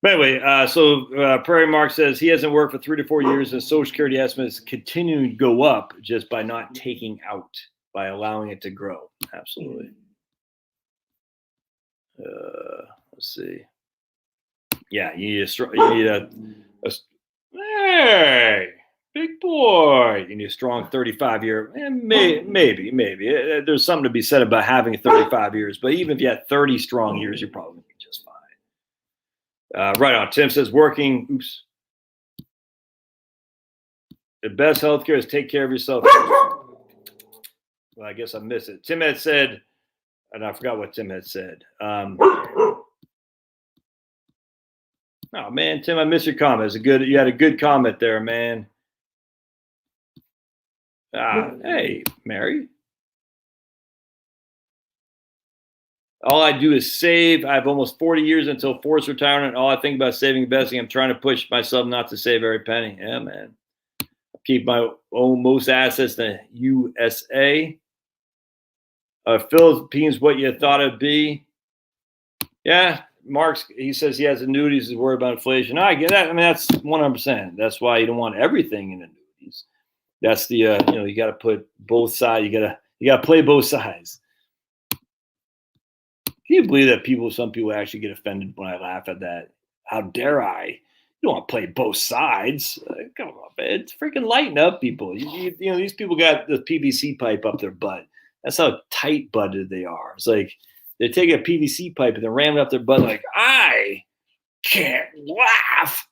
But anyway, so Prairie Mark says he hasn't worked for 3 to 4 years and Social Security estimates continuing to go up just by not taking out, by allowing it to grow. Absolutely. Let's see. Yeah, you need a hey, big boy. You need a strong 35-year. Maybe. There's something to be said about having 35 years. But even if you had 30 strong years, you're probably going to be just fine. Right on. Tim says working. Oops. The best healthcare is take care of yourself. Well, I guess I missed it. Tim had said, and I forgot what Tim had said. Oh man, Tim, I missed your comment. You had a good comment there, man. Hey, Mary. All I do is save. I have almost 40 years until forced retirement. All I think about saving, investing. I'm trying to push myself not to save every penny. Yeah, man. I keep my own most assets in the USA. Philippines, what you thought it'd be. Yeah. Mark's, he says he has annuities, is worried about inflation. I get that. I mean, that's 100%. That's why you don't want everything in annuities. That's the you got to put both sides. You got to play both sides. Can you believe that some people actually get offended when I laugh at that? How dare I? You don't want to play both sides. Come on, man. It's freaking lighten up, people. You know, these people got the PVC pipe up their butt. That's how tight butted they are. It's like they take a PVC pipe and they ram it up their butt like, I can't laugh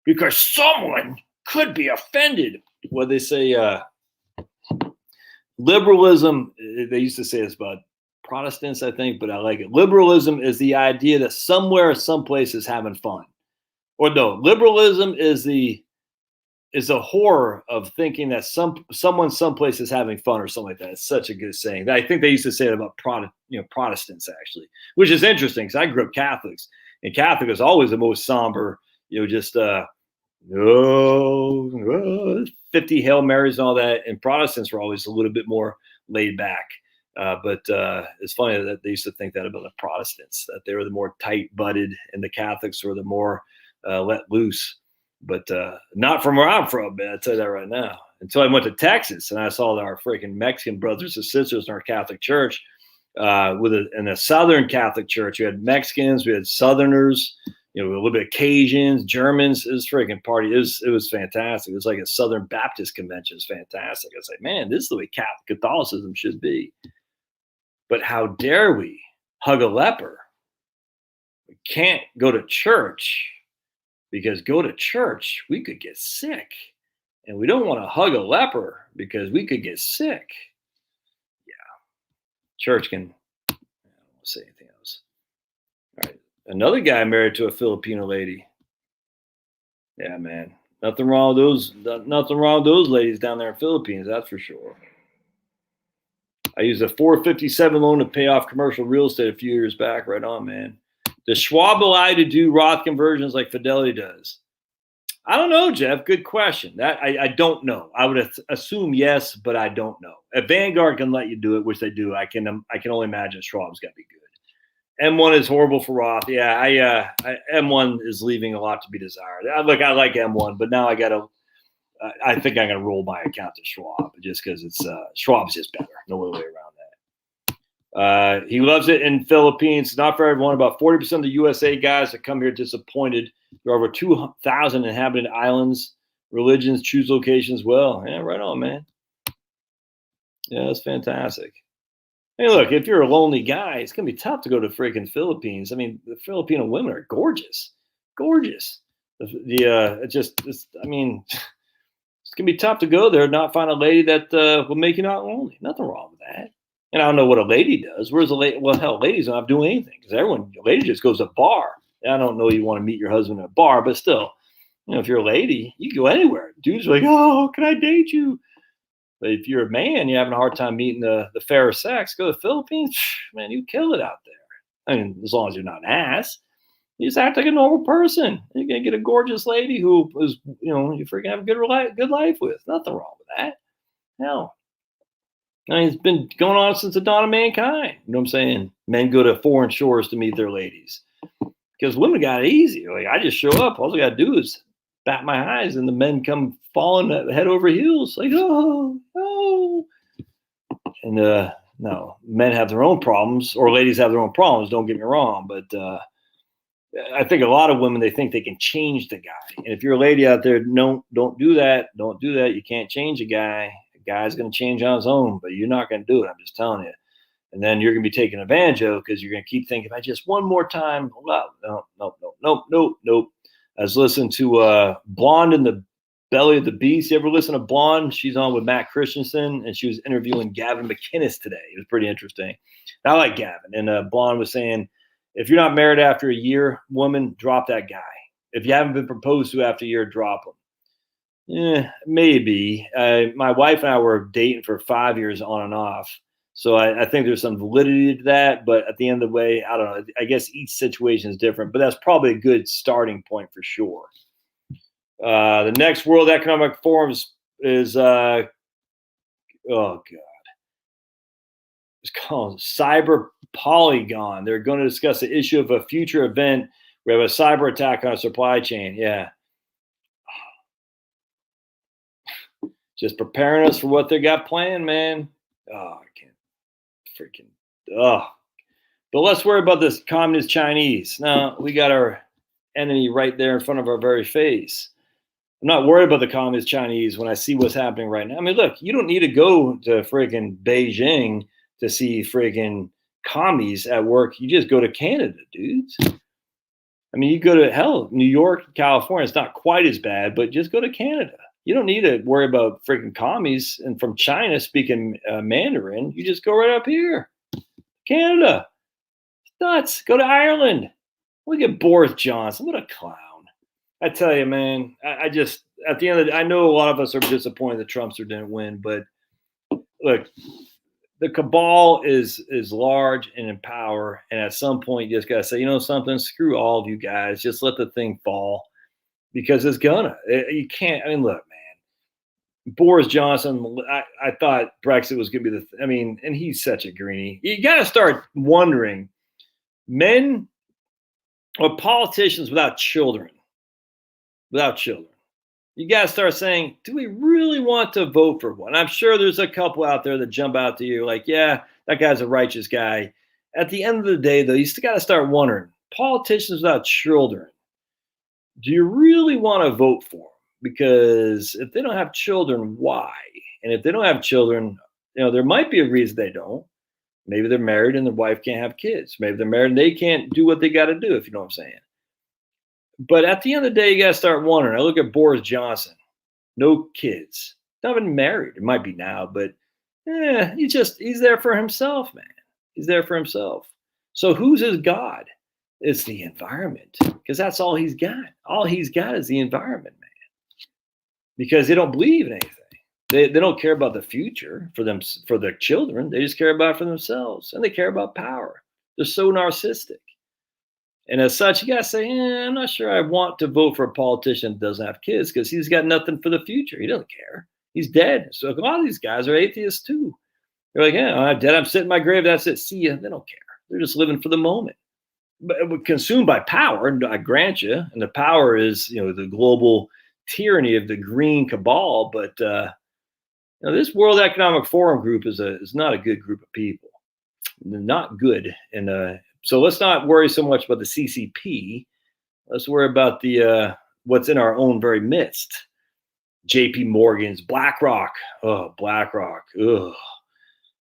because someone could be offended. What they say, liberalism, they used to say this about Protestants, I think, but I like it. Liberalism is the idea that somewhere, someplace is having fun. Or no, liberalism is the horror of thinking that someone someplace is having fun or something like that. It's such a good saying. I think they used to say it about Protestants actually, which is interesting because I grew up Catholics, and Catholic is always the most somber. Just 50 Hail Marys and all that, and Protestants were always a little bit more laid back. But it's funny that they used to think that about the Protestants, that they were the more tight-butted, and the Catholics were the more let loose. But not from where I'm from, man. I'll tell you that right now. Until I went to Texas and I saw our freaking Mexican brothers and sisters in our Catholic church. In a Southern Catholic church, we had Mexicans, we had Southerners, a little bit of Cajuns, Germans. It was freaking party. It was fantastic. It was like a Southern Baptist convention. It's fantastic. I was like, man, this is the way Catholicism should be. But how dare we hug a leper? We can't go to church because go to church, we could get sick. And we don't want to hug a leper because we could get sick. Yeah. Church can, I don't want to say anything else. All right. Another guy married to a Filipino lady. Yeah, man. Nothing wrong with those ladies down there in the Philippines, that's for sure. I used a 457 loan to pay off commercial real estate a few years back. Right on, man. Does Schwab allow to do Roth conversions like Fidelity does? I don't know, Jeff. Good question. That I don't know. I would assume yes, but I don't know. If Vanguard can let you do it, which they do, I can only imagine Schwab's got to be good. M1 is horrible for Roth. Yeah, M1 is leaving a lot to be desired. I like M1, but now I think I'm gonna roll my account to Schwab just because it's Schwab's just better. No other way around that. He loves it in Philippines. Not for everyone. About 40% of the USA guys that come here disappointed. There are over 2,000 inhabited islands. Religions choose locations well. Yeah, right on, man. Yeah, that's fantastic. Hey, look, if you're a lonely guy, it's gonna be tough to go to freaking Philippines. I mean, the Filipino women are gorgeous, gorgeous. It's gonna be tough to go there and not find a lady that will make you not lonely. Nothing wrong with that. And I don't know what a lady does. Where's a lady? Well, hell, ladies don't have to do anything because a lady just goes to a bar. I don't know you want to meet your husband at a bar, but still, if you're a lady, you can go anywhere. Dudes are like, oh, can I date you? But if you're a man, you're having a hard time meeting the fairer sex, go to the Philippines, man, you kill it out there. I mean, as long as you're not an ass. You just act like a normal person. You're gonna get a gorgeous lady who is, you freaking have a good life with. Nothing wrong with that. Hell, I mean, it's been going on since the dawn of mankind. You know what I'm saying? Men go to foreign shores to meet their ladies because women got it easy. Like I just show up. All I got to do is bat my eyes, and the men come falling head over heels. Like oh. And no, men have their own problems, or ladies have their own problems. Don't get me wrong, but. I think a lot of women, they think they can change the guy. And if you're a lady out there, no, don't do that. Don't do that. You can't change a guy. A guy's going to change on his own, but you're not going to do it. I'm just telling you. And then you're going to be taken advantage of because you're going to keep thinking, if I just one more time, nope. I was listening to Blonde in the Belly of the Beast. You ever listen to Blonde? She's on with Matt Christensen, and she was interviewing Gavin McInnes today. It was pretty interesting. I like Gavin. And Blonde was saying, if you're not married after a year, woman, drop that guy. If you haven't been proposed to after a year, drop him. Maybe. My wife and I were dating for 5 years on and off. So I think there's some validity to that. But at the end of the way, I don't know. I guess each situation is different. But that's probably a good starting point for sure. The next World Economic Forum is, oh, God. It's called Cyber Polygon. They're going to discuss the issue of a future event. We have a cyber attack on a supply chain. Yeah. Just preparing us for what they got planned, man. Oh, I can't freaking. Oh, But let's worry about this communist Chinese. Now, we got our enemy right there in front of our very face. I'm not worried about the communist Chinese when I see what's happening right now. I mean, look, you don't need to go to friggin' Beijing to see friggin' commies at work. You just go to Canada, dudes. I mean, you go to, hell, New York, California, it's not quite as bad, but just go to Canada. You don't need to worry about freaking commies and from China speaking Mandarin. You just go right up here. Canada. It's nuts. Go to Ireland. Look at Boris Johnson. What a clown. I tell you, man, I just, at the end of the day, I know a lot of us are disappointed that Trumpster didn't win, but look, the cabal is large and in power. And at some point, you just got to say, you know something, screw all of you guys. Just let the thing fall because it's gonna. You can't, I mean, look, man, Boris Johnson, I thought Brexit was going to be I mean, and he's such a greenie. You got to start wondering, men or politicians without children, you got to start saying, do we really want to vote for one? I'm sure there's a couple out there that jump out to you like, yeah, that guy's a righteous guy. At the end of the day, though, you still got to start wondering, politicians without children, do you really want to vote for them? Because if they don't have children, why? And if they don't have children, you know, there might be a reason they don't. Maybe they're married and their wife can't have kids. Maybe they're married and they can't do what they got to do, if you know what I'm saying. But at the end of the day, you got to start wondering. I look at Boris Johnson, no kids, not even married. It might be now, but he's there for himself, man. He's there for himself. So who's his God? It's the environment, because that's all he's got. All he's got is the environment, man. Because they don't believe in anything. They don't care about the future for them, for their children. They just care about it for themselves, and they care about power. They're so narcissistic. And as such, you got to say, I'm not sure I want to vote for a politician that doesn't have kids because he's got nothing for the future. He doesn't care. He's dead. So a lot of these guys are atheists too. They're like, yeah, I'm dead. I'm sitting in my grave. That's it. See ya. They don't care. They're just living for the moment. But consumed by power, and I grant you, and the power is, you know, the global tyranny of the green cabal. But you know, this World Economic Forum group is not a good group of people. They're not good. And so let's not worry so much about the CCP. Let's worry about the what's in our own very midst. JP Morgan's, BlackRock. Oh, BlackRock. Ugh.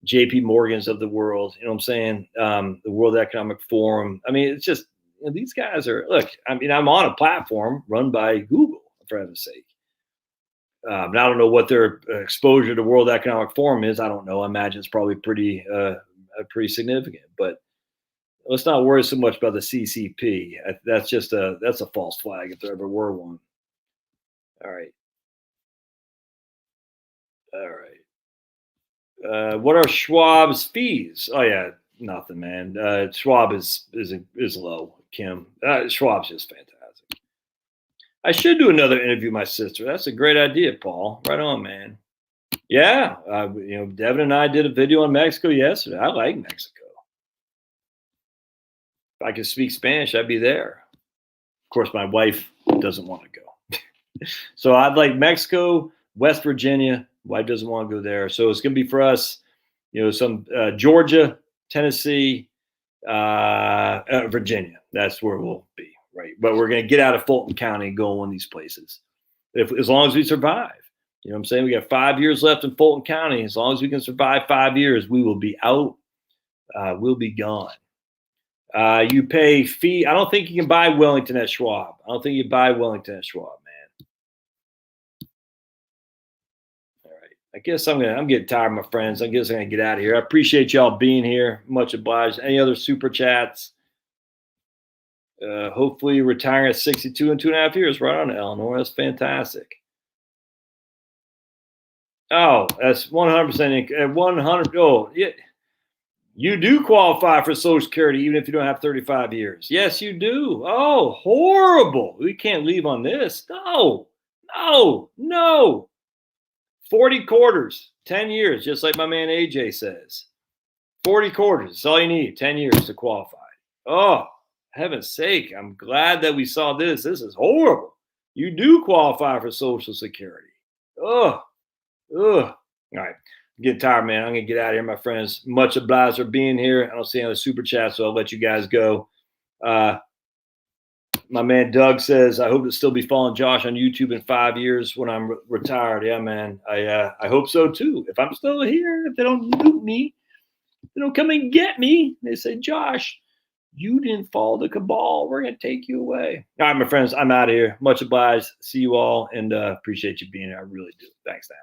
JP Morgan's of the world. You know what I'm saying? The World Economic Forum. I mean, it's just, you know, these guys are, look, I mean, I'm on a platform run by Google, for heaven's sake. I don't know what their exposure to World Economic Forum is. I don't know. I imagine it's probably pretty significant. But let's not worry so much about the CCP. That's just that's a false flag if there ever were one. All right. What are Schwab's fees? Oh yeah, nothing, man. Schwab is low. Kim, Schwab's just fantastic. I should do another interview with my sister. That's a great idea, Paul. Right on, man. Yeah, you know, Devin and I did a video on Mexico yesterday. I like Mexico. If I could speak Spanish, I'd be there. Of course, my wife doesn't want to go. So I'd like Mexico, West Virginia. Wife doesn't want to go there. So it's going to be for us, you know, some Georgia, Tennessee, Virginia. That's where we'll be, right? But we're going to get out of Fulton County and go in one of these places. As long as we survive. You know what I'm saying? We got 5 years left in Fulton County. As long as we can survive 5 years, we will be out. We'll be gone. You pay fee. I don't think you can buy Wellington at Schwab. I don't think you buy Wellington at Schwab, man. All right. I guess I'm getting tired, my friends. I guess I'm gonna get out of here. I appreciate y'all being here. Much obliged. Any other super chats? Hopefully retiring at 62 in 2.5 years. Right on, Eleanor. That's fantastic. Oh, that's 100%. 100. Oh, yeah. You do qualify for Social Security even if you don't have 35 years. Yes, you do. Oh, horrible. We can't leave on this. No. 40 quarters, 10 years, just like my man AJ says. 40 quarters. That's all you need, 10 years to qualify. Oh, heaven's sake. I'm glad that we saw this. This is horrible. You do qualify for Social Security. Ugh. All right. Getting tired, man. I'm gonna get out of here, my friends. Much obliged for being here. I don't see any other super chat, so I'll let you guys go. My man Doug says, I hope to still be following Josh on YouTube in 5 years when I'm retired. Yeah, man. I hope so too. If I'm still here, if they don't loot me, they don't come and get me. They say, Josh, you didn't follow the cabal. We're gonna take you away. All right, my friends, I'm out of here. Much obliged. See you all, and appreciate you being here. I really do. Thanks, Dan.